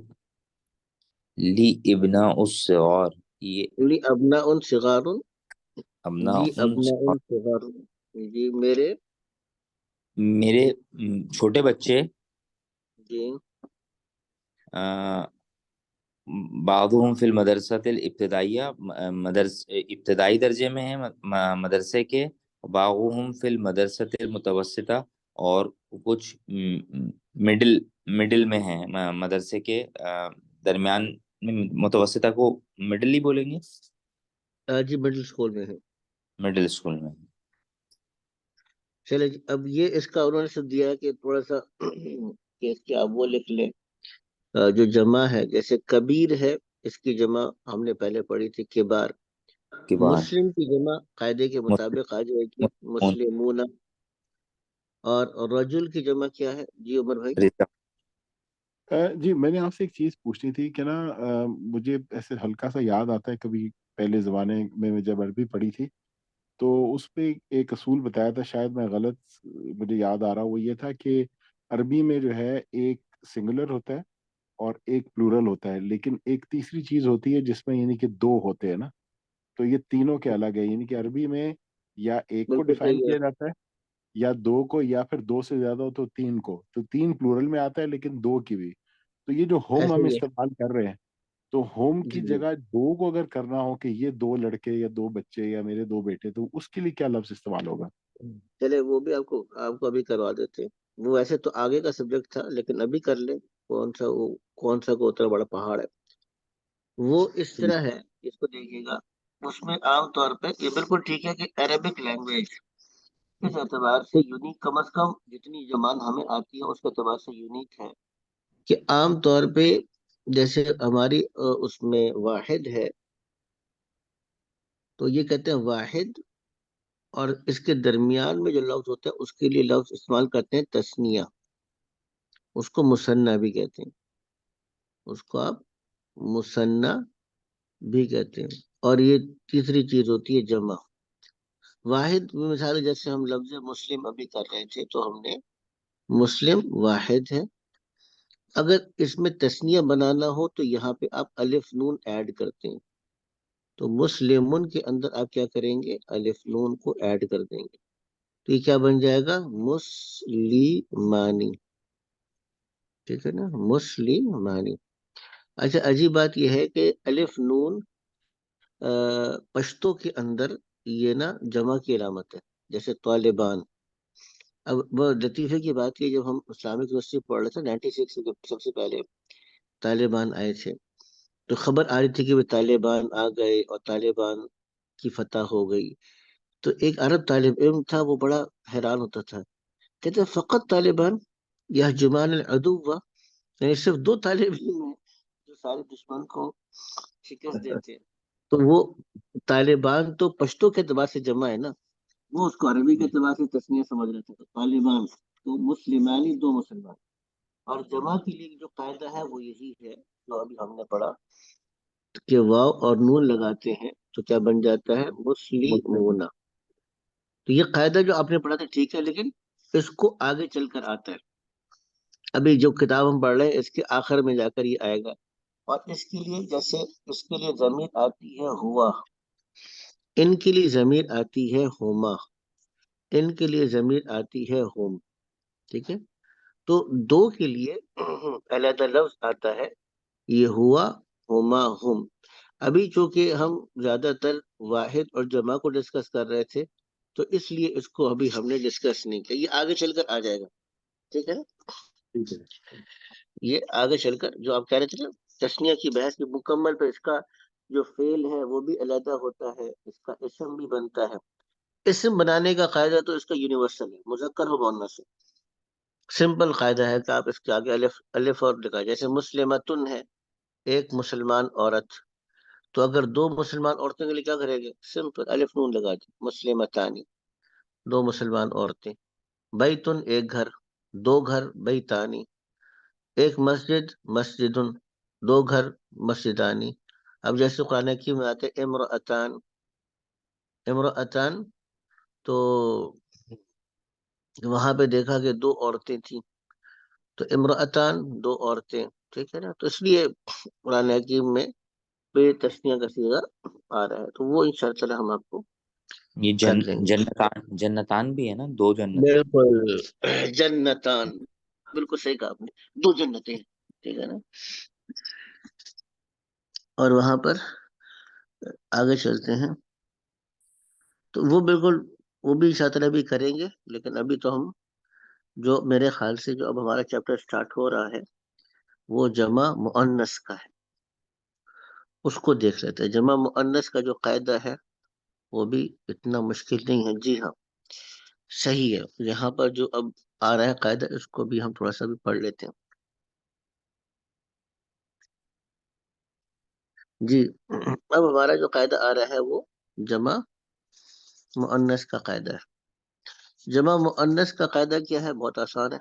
ابناء الصغار، یہ لی ابناء صغار، ابناء لی ابناء صغار، صغار، جی میرے. میرے چھوٹے بچے. جی بعضهم فی المدرسۃ الابتدائیہ، ابتدائی درجے میں ہیں مدرسے کے. بعضهم فی المدرسۃ المتوسطہ، اور کچھ مڈل میں ہیں مدرسے کے درمیان. متوسطہ کو مڈل ہی بولیں گے، جی مڈل اسکول میں ہے. مڈل اسکول میں. چلے جی، اب یہ اس کا انہوں نے سب دیا ہے کہ تھوڑا سا کہ اس کے آپ وہ لکھ لیں جو جمع ہے. جیسے کبیر ہے، اس کی جمع ہم نے پہلے پڑھی تھی کبار. کے بعد مسلم کی جمع قاعدے کے مطابق آ جائے گی مسلمون. اور رجل کی جمع کیا ہے جی عمر بھائی؟ جی میں نے آپ سے ایک چیز پوچھنی تھی کہ نا مجھے ایسے ہلکا سا یاد آتا ہے کبھی پہلے زمانے میں جب عربی پڑھی تھی تو اس پہ ایک اصول بتایا تھا، شاید میں غلط مجھے یاد آ رہا، وہ یہ تھا کہ عربی میں جو ہے ایک سنگولر ہوتا ہے اور ایک پلورل ہوتا ہے، لیکن ایک تیسری چیز ہوتی ہے جس میں یعنی کہ دو ہوتے ہیں نا. تو یہ تینوں کے الگ ہے، یعنی کہ عربی میں یا ایک کو بالکل ڈیفائن صحیح ہے. کیا جاتا ہے یا دو کو، یا پھر دو سے زیادہ ہو تو تین کو. تو تین پلورل میں آتا ہے لیکن دو کی بھی. تو یہ جو ہوم ایسے ہم ہی ہے. استعمال کر رہے ہیں، تو ہوم کی جی جگہ دو کو اگر کرنا ہو کہ یہ دو لڑکے یا دو بچے یا میرے دو بیٹے، تو اس کے لیے کیا لفظ استعمال ہوگا؟ چلے وہ بھی آپ کو ابھی کروا دیتے ہیں. وہ ویسے تو آگے کا سبجیکٹ تھا لیکن ابھی کر لیں. کون سا کو اتنا بڑا پہاڑ ہے. وہ اس طرح ہے، اس کو دیکھیے گا. اس میں عام طور پہ یہ بالکل ٹھیک ہے کہ عربک لینگویج اس اعتبار سے یونیک، کم از کم جتنی زبان ہمیں آتی ہے اس کے اعتبار سے یونیک ہے کہ عام طور پہ جیسے ہماری اس میں واحد ہے تو یہ کہتے ہیں واحد، اور اس کے درمیان میں جو لفظ ہوتا ہے اس کے لیے لفظ استعمال کرتے ہیں تثنیہ. اس کو مثنیٰ بھی کہتے ہیں، اس کو آپ مثنیٰ بھی کہتے ہیں. اور یہ تیسری چیز ہوتی ہے جمع. واحد مثال جیسے ہم لفظ مسلم ابھی کر رہے تھے تو ہم نے مسلم واحد ہے. اگر اس میں تثنیہ بنانا ہو تو یہاں پہ آپ الف نون ایڈ کرتے ہیں، تو مسلمون کے اندر آپ کیا کریں گے؟ الف نون کو ایڈ کر دیں گے. تو یہ کیا بن جائے گا؟ مسلیمانی. ٹھیک ہے نا، مسلیمانی. اچھا عجیب بات یہ ہے کہ الف نون پشتو کے اندر یہ نا جمع کی علامت ہے، جیسے طالبان. اب وہ لطیفے کی بات ہے، جب ہم اسلامک یونیورسٹی پڑھ رہے تھے 96 کے سب سے پہلے طالبان آئے تھے تو خبر آ رہی تھی کہ وہ طالبان آ گئے اور طالبان کی فتح ہو گئی. تو ایک عرب طالب علم تھا، وہ بڑا حیران ہوتا تھا، کہتے فقط طالبان یا جمان العدو، یعنی صرف دو طالب علم ہیں سارے دشمن کو شکست دیتے ہیں. تو وہ طالبان تو پشتو کے اعتبار سے جمع ہے نا، وہ اس کو عربی کے اعتبار سے تسنیہ سمجھ رہے تھے. تو طالبان تو مسلمانی، دو مسلمان. اور جمع کے لیے جو قاعدہ ہے وہ یہی ہے جو ابھی ہم نے پڑھا کہ واو اور نون لگاتے ہیں تو کیا بن جاتا ہے؟ مسلمون. تو یہ قاعدہ جو آپ نے پڑھا تھا ٹھیک ہے، لیکن اس کو آگے چل کر آتا ہے. ابھی جو کتاب ہم پڑھ رہے ہیں اس کے آخر میں جا کر یہ آئے گا. اور اس کے لیے جیسے اس کے لیے ضمیر آتی ہے ہوا، ان کے لیے ضمیر آتی ہے ہوما، ان کے لیے ضمیر آتی ہے ہوم. ٹھیک ہے، تو دو کے لیے علیحدہ لفظ آتا ہے، یہ ہوا، ہوما، ہم. ابھی چونکہ ہم زیادہ تر واحد اور جمع کو ڈسکس کر رہے تھے تو اس لیے اس کو ابھی ہم نے ڈسکس نہیں کیا، یہ آگے چل کر آ جائے گا. ٹھیک ہے نا؟ ٹھیک ہے. یہ آگے چل کر جو آپ کہہ رہے تھے نا تسنیہ کی بحث کی مکمل، پہ اس کا جو فعل ہے وہ بھی علیحدہ ہوتا ہے، اس کا اسم بھی بنتا ہے. اسم بنانے کا قاعدہ تو اس کا یونیورسل ہے، مذکر ہو مؤنث سے. سمپل قاعدہ ہے کہ آپ اس کے آگے الف اور لگا، جیسے مسلمتن ہے ایک مسلمان عورت، تو اگر دو مسلمان عورتوں کے لیے کیا کرے گے؟ سمپل الف نون لگا دی، مسلمتانی دو مسلمان عورتیں. بیتن ایک گھر، دو گھر، بیتانی ایک مسجد، مسجدن دو گھر، مسجدانی. اب جیسے قرآن حکیم میں آتے امرأتان، امرأتان تو وہاں پہ دیکھا کہ دو عورتیں تھیں، تو امرأتان دو عورتیں. ٹھیک ہے نا؟ تو اس لیے قرآن حکیم میں بے تسنیہ کا صیغہ آ رہا ہے، تو وہ انشاءاللہ ہم آپ کو یہ کر لیں گے. جنتان بھی ہے نا، دو جنت. بالکل، جنتان، بالکل صحیح کہا آپ نے، دو جنتیں. ٹھیک ہے نا؟ اور وہاں پر آگے چلتے ہیں تو وہ بالکل وہ بھی انشاءاللہ بھی کریں گے، لیکن ابھی تو ہم جو میرے خیال سے جو اب ہمارا چیپٹر سٹارٹ ہو رہا ہے وہ جمع مؤنث کا ہے، اس کو دیکھ لیتے ہیں. جمع مؤنث کا جو قاعدہ ہے وہ بھی اتنا مشکل نہیں ہے. جی ہاں صحیح ہے. یہاں پر جو اب آ رہا ہے قاعدہ اس کو بھی ہم تھوڑا سا بھی پڑھ لیتے ہیں. جی اب ہمارا جو قاعدہ آ رہا ہے وہ جمع مؤنث کا قاعدہ ہے. جمع مؤنث کا قاعدہ کیا ہے؟ بہت آسان ہے.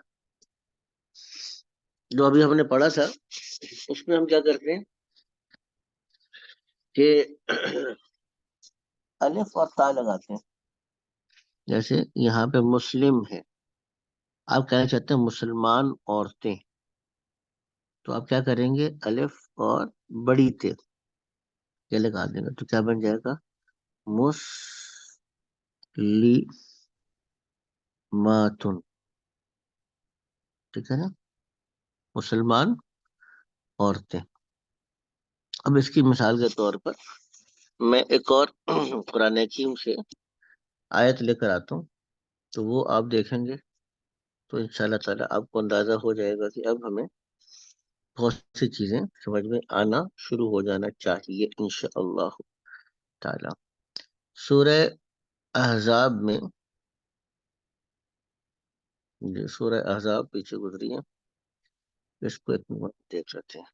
جو ابھی ہم نے پڑھا تھا اس میں ہم کیا کرتے ہیں کہ الف اور تا لگاتے ہیں. جیسے یہاں پہ مسلم ہے، آپ کہنا چاہتے ہیں مسلمان عورتیں، تو آپ کیا کریں گے؟ الف اور بڑی تے یہ لگا دیں گے، تو کیا بن جائے گا؟ مسلماتن. ٹھیک ہے نا؟ مسلمان عورتیں. اب اس کی مثال کے طور پر میں ایک اور قرآن حکیم سے آیت لے کر آتا ہوں، تو وہ آپ دیکھیں گے تو انشاءاللہ تعالیٰ آپ کو اندازہ ہو جائے گا کہ اب ہمیں بہت سی چیزیں سمجھ میں آنا شروع ہو جانا چاہیے انشاءاللہ تعالیٰ. سورہ احزاب میں، سورہ احزاب پیچھے گزری ہے، اس کو ایک منٹ دیکھ لیتے ہیں.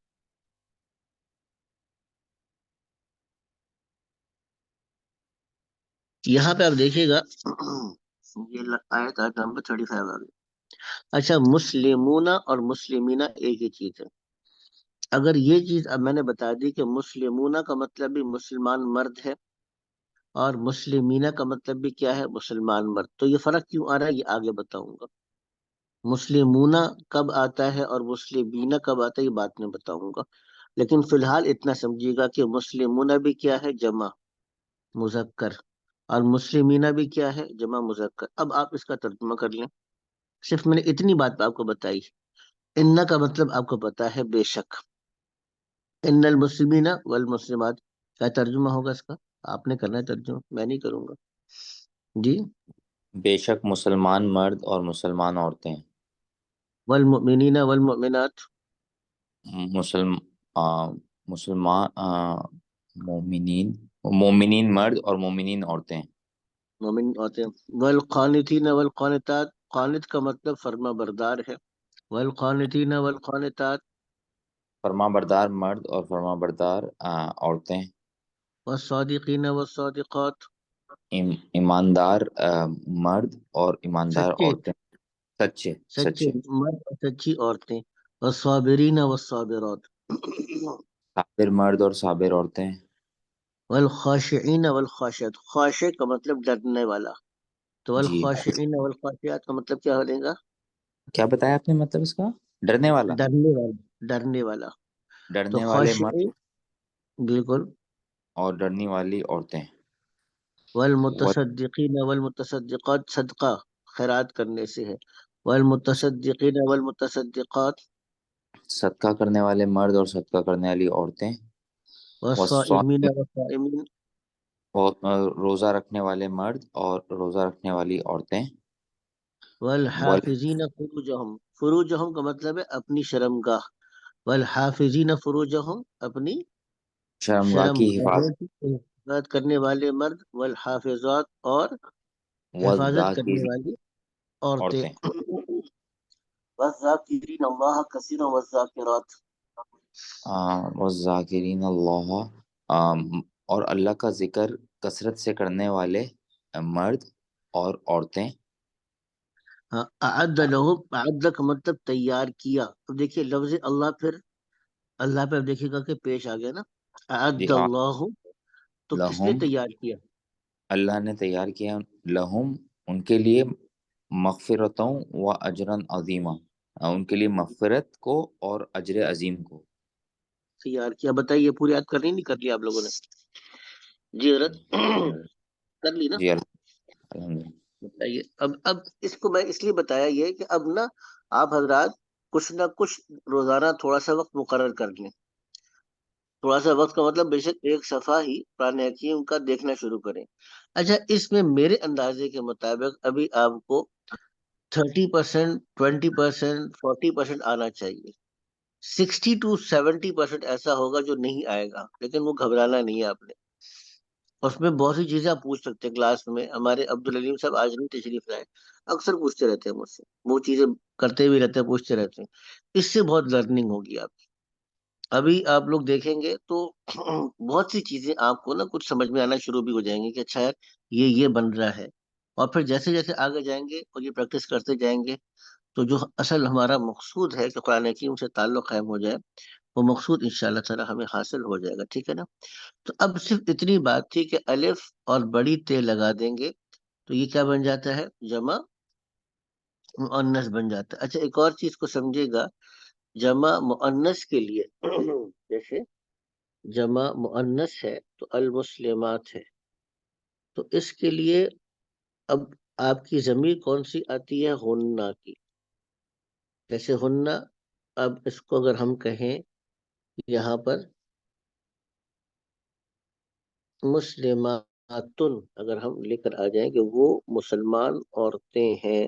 یہاں پہ آپ دیکھیے گا یہ آیت نمبر 35 آ گئی. اچھا، مسلمون اور مسلمینہ ایک ہی چیز ہے. اگر یہ چیز اب میں نے بتا دی کہ مسلمون کا مطلب بھی مسلمان مرد ہے اور مسلمینہ کا مطلب بھی کیا ہے؟ مسلمان مرد، تو یہ فرق کیوں آ رہا ہے یہ آگے بتاؤں گا. مسلمون کب آتا ہے اور مسلمینہ کب آتا ہے یہ بات میں بتاؤں گا، لیکن فی الحال اتنا سمجھیے گا کہ مسلمون بھی کیا ہے؟ جمع مذکر، اور مسلمینہ بھی کیا ہے؟ جمع مذکر. اب آپ اس کا ترجمہ کر لیں. صرف میں نے اتنی بات آپ کو بتائی. ان کا مطلب آپ کو پتا ہے بے شک، ان المسلمین والمسلمات، کیا ترجمہ ہوگا اس کا؟ آپ نے کرنا ہے ترجمہ، میں نہیں کروں گا. جی، بے شک مسلمان مرد اور مسلمان عورتیں. والمؤمنین والمؤمنات، مسلم مسلمان مومنین مرد اور مومنین عورتیں. مومن ہوتے ہیں. والقانتین والقانتات، قانت کا مطلب فرما بردار ہے. والقانتین والقانتات، فرما بردار مرد اور فرما بردار عورتیں، والصادقین والصادقات، ایماندار مرد اور ایماندار سچے عورتیں، سچے سچے سچے، مرد اور سچی عورتیں، والصابرین والصابرات، صابر مرد اور صابر عورتیں، والخاشعین والخاشعات، خاشع کا مطلب ڈرنے والا، تو جی والخاشعین والخاشعات کا مطلب کیا ہو جائے گا؟ کیا بتایا آپ نے مطلب اس کا؟ ڈرنے والا، ڈرنے والا، ڈرنے والا، تو ڈرنے والے مرد خاشعین، بالکل، اور ڈرنے والی عورتیں، والمتصدقین والمتصدقات، صدقہ خیرات کرنے سے ہے، والمتصدقین والمتصدقات، صدقہ کرنے والے مرد اور صدقہ کرنے والی عورتیں، والصائمین والصائمین، روزہ رکھنے والے مرد اور روزہ رکھنے والی عورتیں، والحافظین فروجہم، فروجہم کا مطلب ہے اپنی شرمگاہ، والحافظین فروجہم، اپنی شرمگاہ کی شرمگاہوں حفاظت، کی حفاظت کرنے والے مرد، والحافظات، اور حفاظت کرنے والذاکرین والی عورتیں، عورتیں، والذاکرین اللہ کثیرا والذاکرات، والذاکرین اللہ، اور اللہ کا ذکر کثرت سے کرنے والے مرد اور عورتیں، اعد لہم، اعد کا مطلب تیار کیا، اب دیکھیے لفظ اللہ، پھر اللہ پہ اب دیکھیے گا کہ پیش آ گیا نا، جی اعد اللہ، تو کس نے لہم، تیار کیا؟ اللہ نے تیار کیا لہم، ان کے لیے مغفرتوں و اجرا عظیمہ، ان کے لیے مغفرت کو اور اجر عظیم کو، تیار کیا، بتائیے پوری یاد کرنی نہیں کر لیا آپ لوگوں نے؟ جی حضرت کر لی نا؟ جی الحمدللہ، بتائیے، اب اس کو میں اس لیے بتایا یہ کہ اب نا آپ حضرات کچھ نہ کچھ روزانہ تھوڑا سا وقت مقرر کر لیں، تھوڑا سا وقت کا مطلب بے شک ایک صفحہ ہی قرآن حکیم کا دیکھنا شروع کریں۔ اچھا، اس میں میرے اندازے کے مطابق ابھی آپ کو 30%، 20%، 40% آنا چاہیے، 60 to 70% ایسا ہوگا جو نہیں آئے گا، لیکن وہ گھبرانا نہیں ہے آپ نے، اس میں بہت سی چیزیں آپ پوچھ سکتے ہیں، کلاس میں ہمارے عبدالعلیم صاحب آج نہیں تشریف لائے، اکثر پوچھتے رہتے ہیں مجھ سے، وہ چیزیں کرتے بھی رہتے ہیں، پوچھتے رہتے ہیں، اس سے بہت لرننگ ہوگی آپ کی، ابھی آپ لوگ دیکھیں گے تو بہت سی چیزیں آپ کو نا کچھ سمجھ میں آنا شروع بھی ہو جائیں گی کہ اچھا یار یہ بن رہا ہے، اور پھر جیسے جیسے آگے جائیں گے اور یہ پریکٹس کرتے جائیں گے تو جو اصل ہمارا مقصود ہے کہ قرآن حکیم سے تعلق قائم ہو جائے، وہ مقصود انشاءاللہ تعالی ہمیں حاصل ہو جائے گا، ٹھیک ہے نا؟ تو اب صرف اتنی بات تھی کہ الف اور بڑی تے لگا دیں گے تو یہ کیا بن جاتا ہے؟ جمع مؤنث بن جاتا ہے۔ اچھا، ایک اور چیز کو سمجھے گا، جمع مؤنث کے لیے جیسے جمع مؤنث ہے تو المسلمات ہے، تو اس کے لیے اب آپ کی ضمیر کون سی آتی ہے؟ ہننا کی، جیسے ہننا، اب اس کو اگر ہم کہیں یہاں پر مسلماتن، اگر ہم لے کر آ جائیں کہ وہ مسلمان عورتیں ہیں،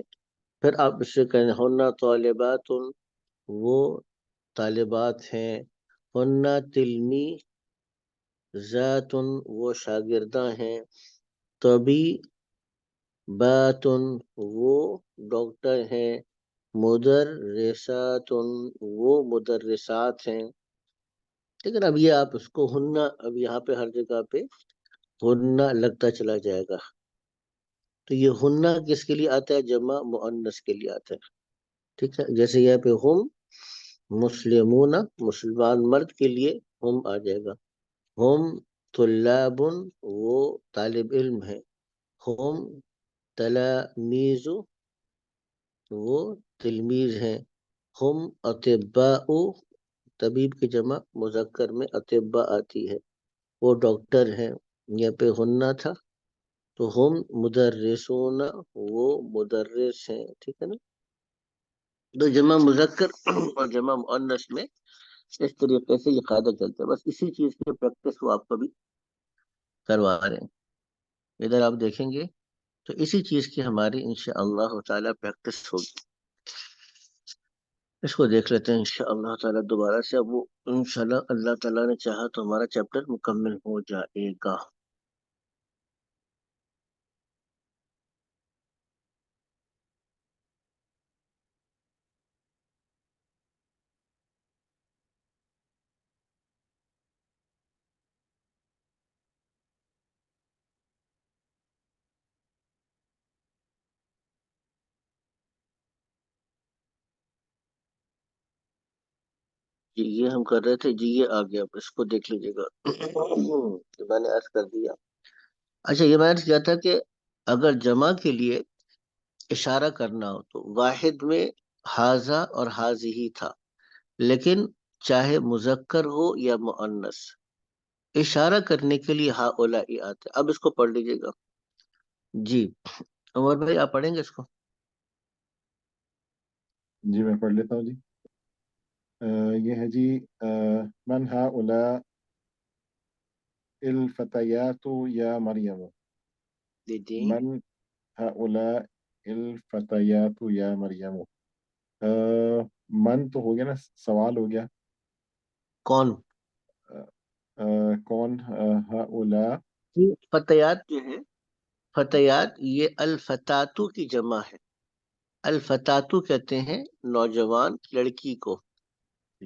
پھر آپ اس سے کہیں ہننا طالبات، وہ طالبات ہیں، ہننا تلمی ذات، وہ شاگرداں ہیں، طبی باتن، وہ ڈاکٹر ہیں، مدرسات، وہ مدرسات ہیں، لیکن اب یہ آپ اس کو ہننا، اب یہاں پہ ہر جگہ پہ ہننا لگتا چلا جائے گا، تو یہ ہننا کس کے لیے آتا ہے؟ جمع مؤنث کے لیے آتا ہے، ٹھیک ہے؟ جیسے یہاں پہ ہم مسلمون، مسلمان مرد کے لیے ہم آ جائے گا، ہم طلاب، وہ طالب علم ہے، ہم تلامیذ، وہ تلمیذ ہیں، ہم اطباء، طبیب کی جمع مذکر میں اطباء آتی ہے، وہ ڈاکٹر ہیں، یہاں پہ ہننا تھا تو ہم مدرسون، وہ مدرس ہیں، ٹھیک ہے نا؟ تو جمع مذکر اور جمع مؤنث میں اس طریقے سے یہ قاعدہ چلتا ہے، بس اسی چیز کی پریکٹس وہ آپ کو بھی کروا رہے ہیں، ادھر آپ دیکھیں گے تو اسی چیز کی ہماری انشاءاللہ تعالی پریکٹس ہوگی، اس کو دیکھ لیتے ہیں انشاءاللہ تعالی دوبارہ سے، اب وہ انشاءاللہ اللہ تعالی نے چاہا تو ہمارا چیپٹر مکمل ہو جائے گا۔ جی یہ ہم کر رہے تھے جی، یہ آ گیا، اب اس کو دیکھ لیجیے گا کہ میں نے عرض کر دیا۔ اچھا یہ میں عرض کیا تھا کہ اگر جمع کے لیے اشارہ کرنا ہو تو واحد میں حاذا اور حاذی تھا، لیکن چاہے مذکر ہو یا مؤنث، اشارہ کرنے کے لیے ہا اولائی آتے۔ اب اس کو پڑھ لیجیے گا جی، عمر بھائی آپ پڑھیں گے اس کو؟ جی میں پڑھ لیتا ہوں جی۔ یہ ہے جی من هؤلاء الفتيات یا مریم، جی من هؤلاء الفتيات یا مریم۔ من تو ہو گیا نا، سوال ہو گیا۔ کون؟ کون؟ هؤلاء جی، فتیات جو ہے، فتیات یہ الفتاتو کی جمع ہے۔ الفتاتو کہتے ہیں نوجوان لڑکی کو۔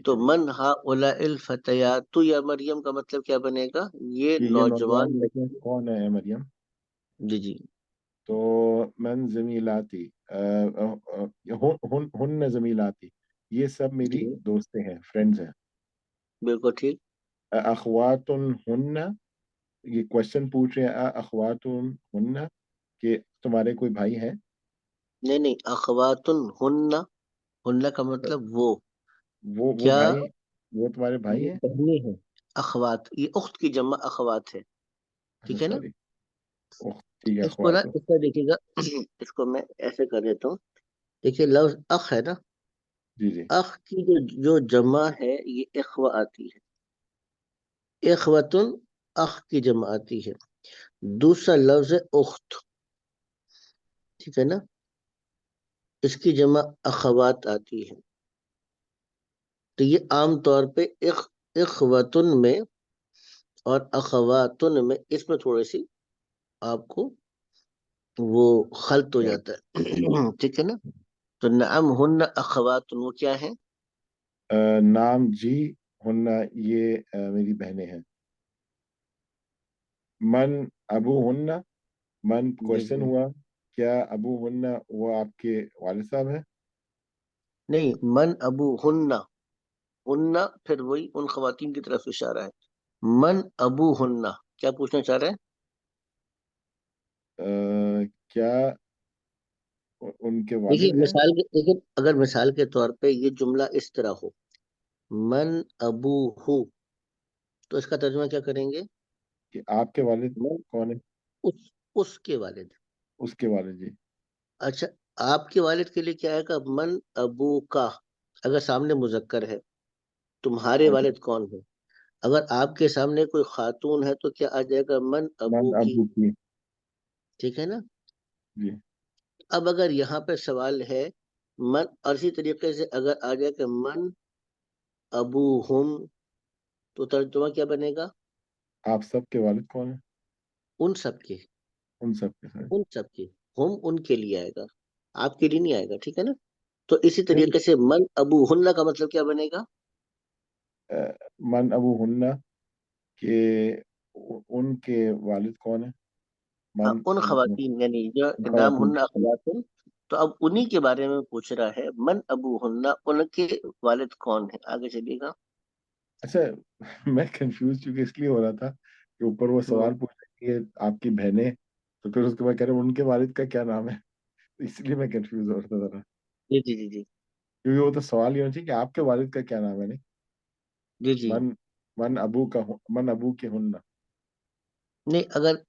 تو من ہا اولا الفتیات یا مریم کا مطلب کیا بنے گا؟ یہ یہ نوجوان نوجوان لڑکیاں کون ہے مریم؟ جی جی تو من زمیلاتی، ہن زمیلاتی، یہ سب میری جی دوستیں ہیں، فرینڈز ہیں۔ بالکل ٹھیک۔ اخوات ہن، یہ کوشچن پوچھ رہے ہیں، اخوات ہن کہ تمہارے کوئی بھائی ہیں؟ نہیں نہیں، اخواتن ہن، ہن کا مطلب وہ، وہ کیا بھائی، وہ تمہارے بھائی وہ ہیں؟ بہنیں ہیں؟ اخوات یہ اخت کی جمع اخوات ہے، اچھا ٹھیک ہے نا؟ سوری، ٹھیک ہے، اس کو نا اخوات۔ اس کا دیکھیے گا اس کو میں ایسے کر دیتا ہوں۔ دیکھیے لفظ اخ ہے نا، جی جی اخ کی جو جمع ہے یہ اخوہ آتی ہے، اخوتن اخ کی جمع آتی ہے۔ دوسرا لفظ ہے اخت، ٹھیک ہے نا، اس کی جمع اخوات آتی ہے۔ تو یہ عام طور پہ اخوتن میں اور اخواتن میں اس میں تھوڑی سی آپ کو وہ خلط ہو جاتا ہے ٹھیک ہے نا؟ تو نعم ہن اخواتن وہ کیا ہے؟ نام جی، ہن یہ میری بہنیں ہیں۔ من ابو ہن، من جی کوشچن جی ہوا کیا ابو ہن وہ آپ کے والد صاحب ہیں؟ نہیں، من ابو ہن، ہن پھر وہی ان خواتین کی طرف اشارہ ہے۔ من ابو ہن کیا پوچھنا چاہ رہے ہیں؟ کیا ان کے دیکھیے والد ہیں؟ مثال کے، دیکھیے اگر مثال کے طور پہ یہ جملہ اس طرح ہو، من ابو ہو، تو اس کا ترجمہ کیا کریں گے؟ کہ آپ کے والد من کون ہیں؟ اس کے والد۔ اس کے والد جی۔ اچھا آپ کے والد کے لیے کیا ہے گا؟ من ابو کا، اگر سامنے مذکر ہے۔ تمہارے اچھا، والد کون ہے؟ اگر آپ کے سامنے کوئی خاتون ہے تو کیا آ جائے گا؟ من من ابو کی، ابو کی، ٹھیک ہے نا؟ جی اب اگر یہاں پہ سوال ہے من، اور اسی طریقے سے اگر آ جائے کہ من ابو ہم، تو ترجمہ کیا بنے گا؟ آپ سب کے والد کون ہیں؟ ان سب کے، ان سب کے ساتھ ان سب کے، ہم ان کے لیے آئے گا، آپ کے لیے نہیں آئے گا، ٹھیک ہے نا؟ تو اسی نہیں، طریقے سے من ابو ہن کا مطلب کیا بنے گا؟ من ابو ہن کہ ان کے والد کون ہیں؟ ہاں، من ان خواتین یعنی جو نام خواتین۔ ہن خواتین، تو اب انہی کے بارے میں پوچھ رہا ہے، من ابو ہن ان کے والد کون ہیں؟ آگے چلیے گا۔ اچھا میں کنفیوز چونکہ اس لیے ہو رہا تھا کہ اوپر وہ ہوں سوال پوچھ رہے کہ آپ کی بہنیں، تو پھر اس کے بعد کہہ رہے ہیں ان کے والد کا کیا نام ہے، اس لیے میں کنفیوز ہو رہا تھا، جی جی جی جی کیونکہ وہ تو سوال یہ ہونا چاہیے کہ آپ کے والد کا کیا نام ہے، نہیں جی جی من، من ابو کا من ابو کے ہن، نہیں،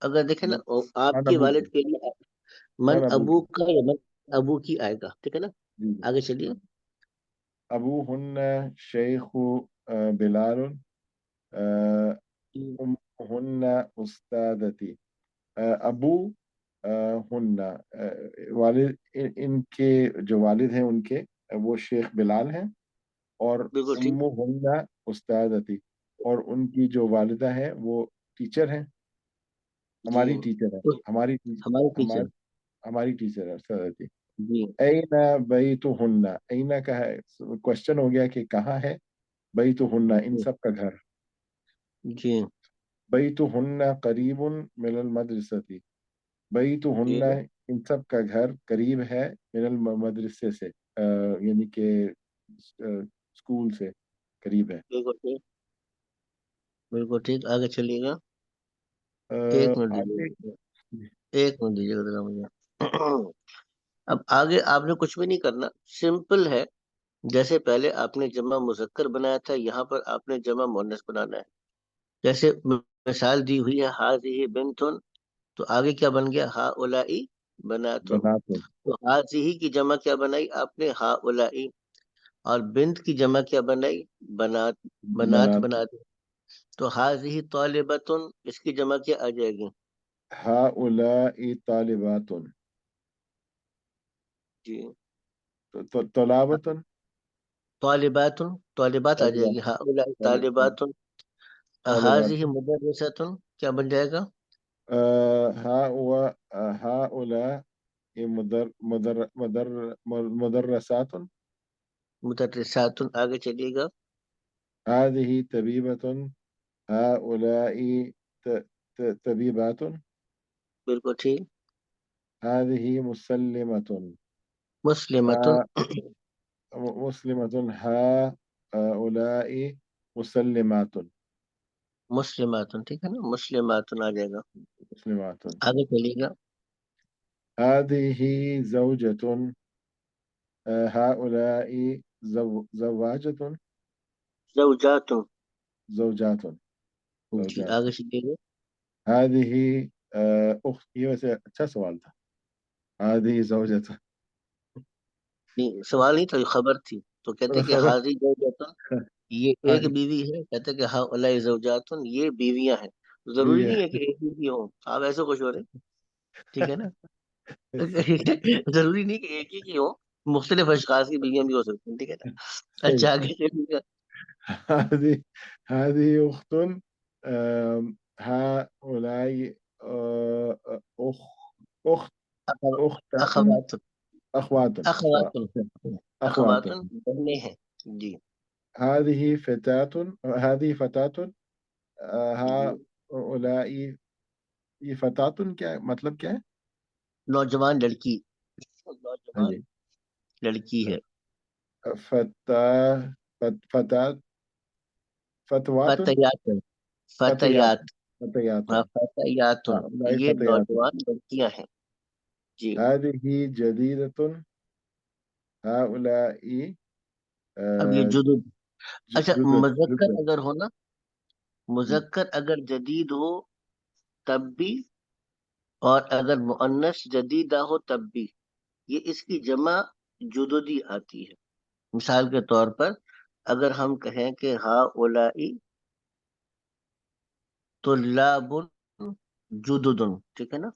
اگر دیکھیں نا آپ من کے ابو والد کی، کے لیے من من ابو ابو کی، کا یا من ابو کی آئے گا، ٹھیک ہے نا؟ جی جی۔ آگے چلیے۔ ابو ہن شیخ بلال، ام ہن استادتی۔ ابو ہن والد، ان کے جو والد ہیں ان کے، وہ شیخ بلال ہیں، اور بالکل ٹھیک۔ ام ہن استادتی، اور ان کی جو والدہ ہیں وہ ٹیچر ہیں، جی ہماری ٹیچر ہے، تو ہماری ہمارے ٹیچر، ہماری ہماری ٹیچر ہے استادتی۔ جی این بیتہن، اینا کا ہے کوشچن ہو گیا کہ کہاں ہے، بیتہن ان جی سب کا گھر، جی بیتہن قریب من المدرستی، جی بیتہن ان سب کا گھر قریب ہے من المدرسے سے، یعنی کہ اسکول سے، قریب ہے. بالکل ٹھیک، بالکل ٹھیک. آگے چلیے گا. ایک منٹ آگے دیجیے، ایک منٹ دیجیے گا ذرا مجھے. اب آگے آپ نے کچھ بھی نہیں کرنا، سمپل ہے. جیسے پہلے آپ نے جمع مذکر بنایا تھا، یہاں پر آپ نے جمع مؤنث بنانا ہے. جیسے مثال دی ہوئی ہے ہاذہ بنتن، تو آگے کیا بن گیا؟ ہا اولائی بناتن. بناتن. تو ہاذہ کی جمع کیا بنائی آپ نے؟ ہا اولائی. اور بنت کی جمع کیا بنائی؟ بنات. بنات بنات. بنا دی. تو ہاذہ طالبتن، اس کی جمع کیا آ جائے گی؟ ہؤلاء طالبات. جی، طلابۃ. طالبات. طالبات آ جائے طالبات. گی. ہا اولائی طالبات. طالبات. طالبات. ہاذہ مدرسۃ، کیا بن جائے گا؟ هؤلاء مدرسات. مدرسات. آگے چلیے گا. هذه طبيبة. هؤلاء طبيبات. بالکل ٹھیک. هذه مسلمة. مسلمۃ. مسلمة. هؤلاء مسلمات. مسلمات ٹھیک ہے نا، مسلمات آ جائے گا. مسلمات. آگے چلیے گا. هذه زوجة. هؤلاء زواجة. زوجات. زوجات. جی، زوجات. آگے چلیے گا. هذه أخت. یہ ویسے اچھا سوال تھا. هذه زوجة. نہیں، سوال نہیں تھا، یہ خبر تھی. تو کہتے کہ خبر. حاضی زوجاتن، یہ ایک بیوی ہے. کہتے کہ ہاں اولئک زوجاتن، یہ بیویاں ہیں. ضروری نہیں ہے کہ ایک بیوی ہو. آپ ایسے خوش ہو رہے ہیں، ٹھیک ہے نا. ضروری نہیں کہ ایک ہی کی ہو، مختلف اشخاص کی بیویاں بھی ہو سکتی ہیں، ٹھیک ہے نا. صحیح. اچھا، آگے چلیے گا. هذه أخت. هؤلاء أخت. أختان. اخوات. أخوات. اخوات. أخوات. اخوات بہنیں ہیں. جی هذه فتاة. هذه فتاة. جی. هؤلاء. یہ فتاة کیا مطلب کیا ہے؟ نوجوان لڑکی، ہاں نوجوان جی. لڑکی ہے. فتاة. فتوات. فتیات. فتيات. فتیات. فتيات. فتیات، هؤلاء یہ فتيات. نوجوان لڑکیاں ہیں. جی. هذه جديدة. هؤلاء اب یہ جدد. اچھا، جدد. مذکر جدد. اگر ہو نا، مذکر اگر جدید ہو تب بھی، اور اگر مؤنث جدیدہ ہو تب بھی، یہ اس کی جمع جددی آتی ہے. مثال کے طور پر اگر ہم کہیں کہ ہا اولائی طلاب جددن، ٹھیک ہے نا.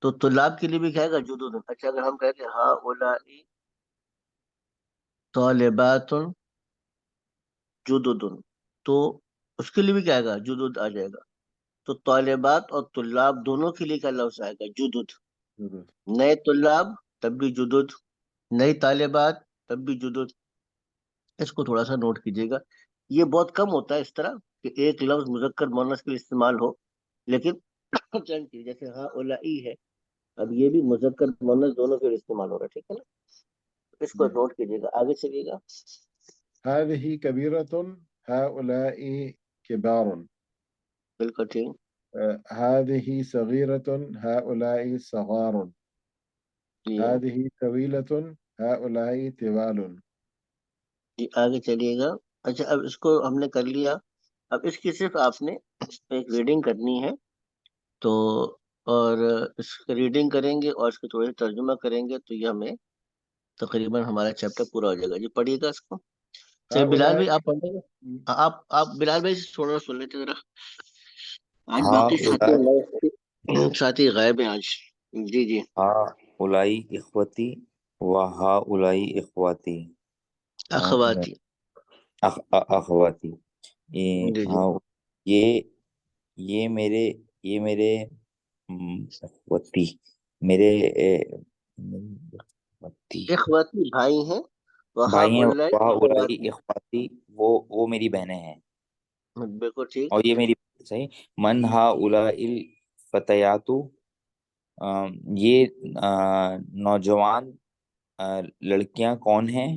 تو طلاب کے لیے بھی کہے گا جددن. اچھا، اگر ہم کہیں کہ ہا اولائی طالبات جددن، تو اس کے لیے بھی کہے گا جدد آ جائے گا. تو طالبات اور طلاب دونوں کے لیے کیا لفظ آئے گا؟ جدد. جدد. نئے طلاب تب بھی جدد، نئی طالبات تب بھی جدد. اس کو تھوڑا سا نوٹ کیجیے گا. یہ بہت کم ہوتا ہے اس طرح کہ ایک لفظ مذکر مؤنث کے لیے استعمال ہو، لیکن چند چیز جیسے ہاں اولائی ہے، اب یہ بھی مذکر مؤنث دونوں کے لیے استعمال ہو رہا ہے، ٹھیک ہے نا. اس کو نوٹ کیجیے گا. آگے چلیے گا. هذه كبيرة. هؤلاء كبار. بالکل ٹھیک. هذه صغيرة. هؤلاء صغار. جی هذه طويلة. هؤلاء طوال. جی، آگے چلیے گا. اچھا، اب اس کو ہم نے کر لیا. اب اس کی صرف آپ نے ایک ریڈنگ کرنی ہے. تو اور اس کی ریڈنگ کریں گے اور اس کو تھوڑے ترجمہ کریں گے تو یہ ہمیں تقریباً ہمارا چیپٹر پورا ہو جائے گا. جی پڑھیے گا اس کو. چلیے بلال هؤلاء. بھائی آپ پڑھ لیں گے. آپ بلال بھائی سے تھوڑا سن لیتے ذرا. آج باقی ہؤلاء ساتھی غائب ہیں آج. جی جی. ہؤلاء اخوتی و ہؤلاء اخواتی. اخواتی. اخواتی. جی جی. ہاں، یہ میرے اخوتی، میرے اخوتی اخواتی بھائی ہیں. وہاں بھائی ہیں. اولائی ہؤلاء اخواتی. اخواتی، وہ میری بہنیں ہیں. بالکل ٹھیک. اور یہ میری صحیح. من ہؤلاء الفتیات، یہ نوجوان لڑکیاں کون ہیں؟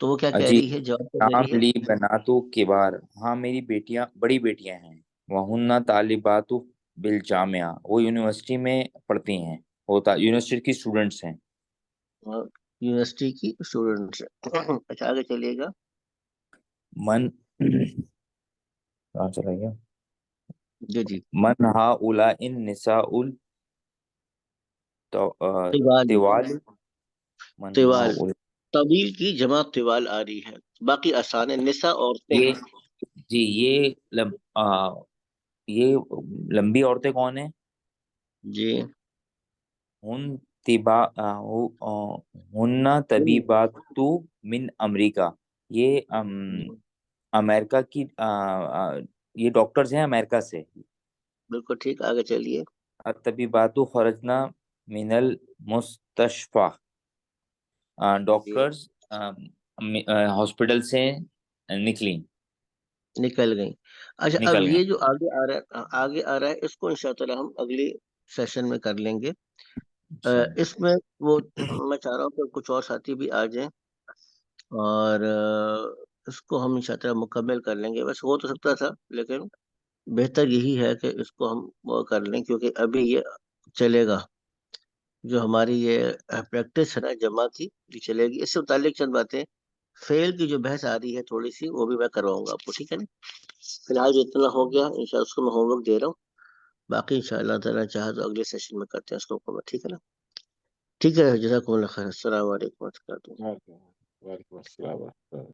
تو وہ کیا کہہ جی، رہی ہے، جواب کیا دے نام رہی ہے؟ لی بناتو کبار، ہاں میری بیٹیاں بڑی بیٹیاں ہیں، وہن طالبات بالجامعہ، وہ یونیورسٹی میں پڑھتی ہیں، ہوتا یونیورسٹی کی اسٹوڈنٹس ہیں۔ اور یونیورسٹی کی اسٹوڈنٹ ہے۔ اچھا آگے چلیے گا۔ من کہاں چلا گیا؟ جی جی، من ہؤلاء النساء طوال، طوال، من طوال، ہؤلاء، طویل کی جمع طوال آ رہی ہے، باقی آسان ہے، نساء عورتیں یہ ہیں۔ جی یہ لمبی عورتیں کون ہیں؟ جی، ہن ہن طبیبات من امریکہ، یہ امریکہ کی یہ ڈاکٹرز ہیں امریکہ سے۔ بالکل ٹھیک، آگے چلیے۔ الطبیبات خرجنا من المستشفى، جی، ڈاکٹرز ہاسپٹل سے نکلی، نکل گئی۔ اچھا اب نکل یہ گئیں۔ جو آگے آ رہا ہے اس کو انشاءاللہ ہم اگلی سیشن میں کر لیں گے۔ انشاءاللہ۔ اس میں وہ میں چاہ رہا ہوں کہ کچھ اور ساتھی بھی آ جائیں اور اس کو ہم انشاءاللہ مکمل کر لیں گے۔ بس ہو تو سکتا تھا لیکن بہتر یہی ہے کہ اس کو ہم وہ کر لیں، کیونکہ ابھی یہ چلے گا، جو ہماری یہ پریکٹس ہے نا جمع کی، یہ چلے گی۔ اس سے متعلق چند باتیں، فیل کی جو بحث آ رہی ہے تھوڑی سی، وہ بھی میں کرواؤں گا آپ کو، ٹھیک ہے نا؟ فی الحال جو اتنا ہو گیا انشاءاللہ اس کو میں ہوم ورک دے رہا ہوں، باقی انشاءاللہ تعالیٰ چاہے تو اگلے سیشن میں کرتے ہیں اس کو مکمل، ٹھیک ہے نا؟ ٹھیک ہے، جزاکم اللہ خیر، السلام علیکم ورحمۃ اللہ وبرکاتہ۔ وعلیکم السلام۔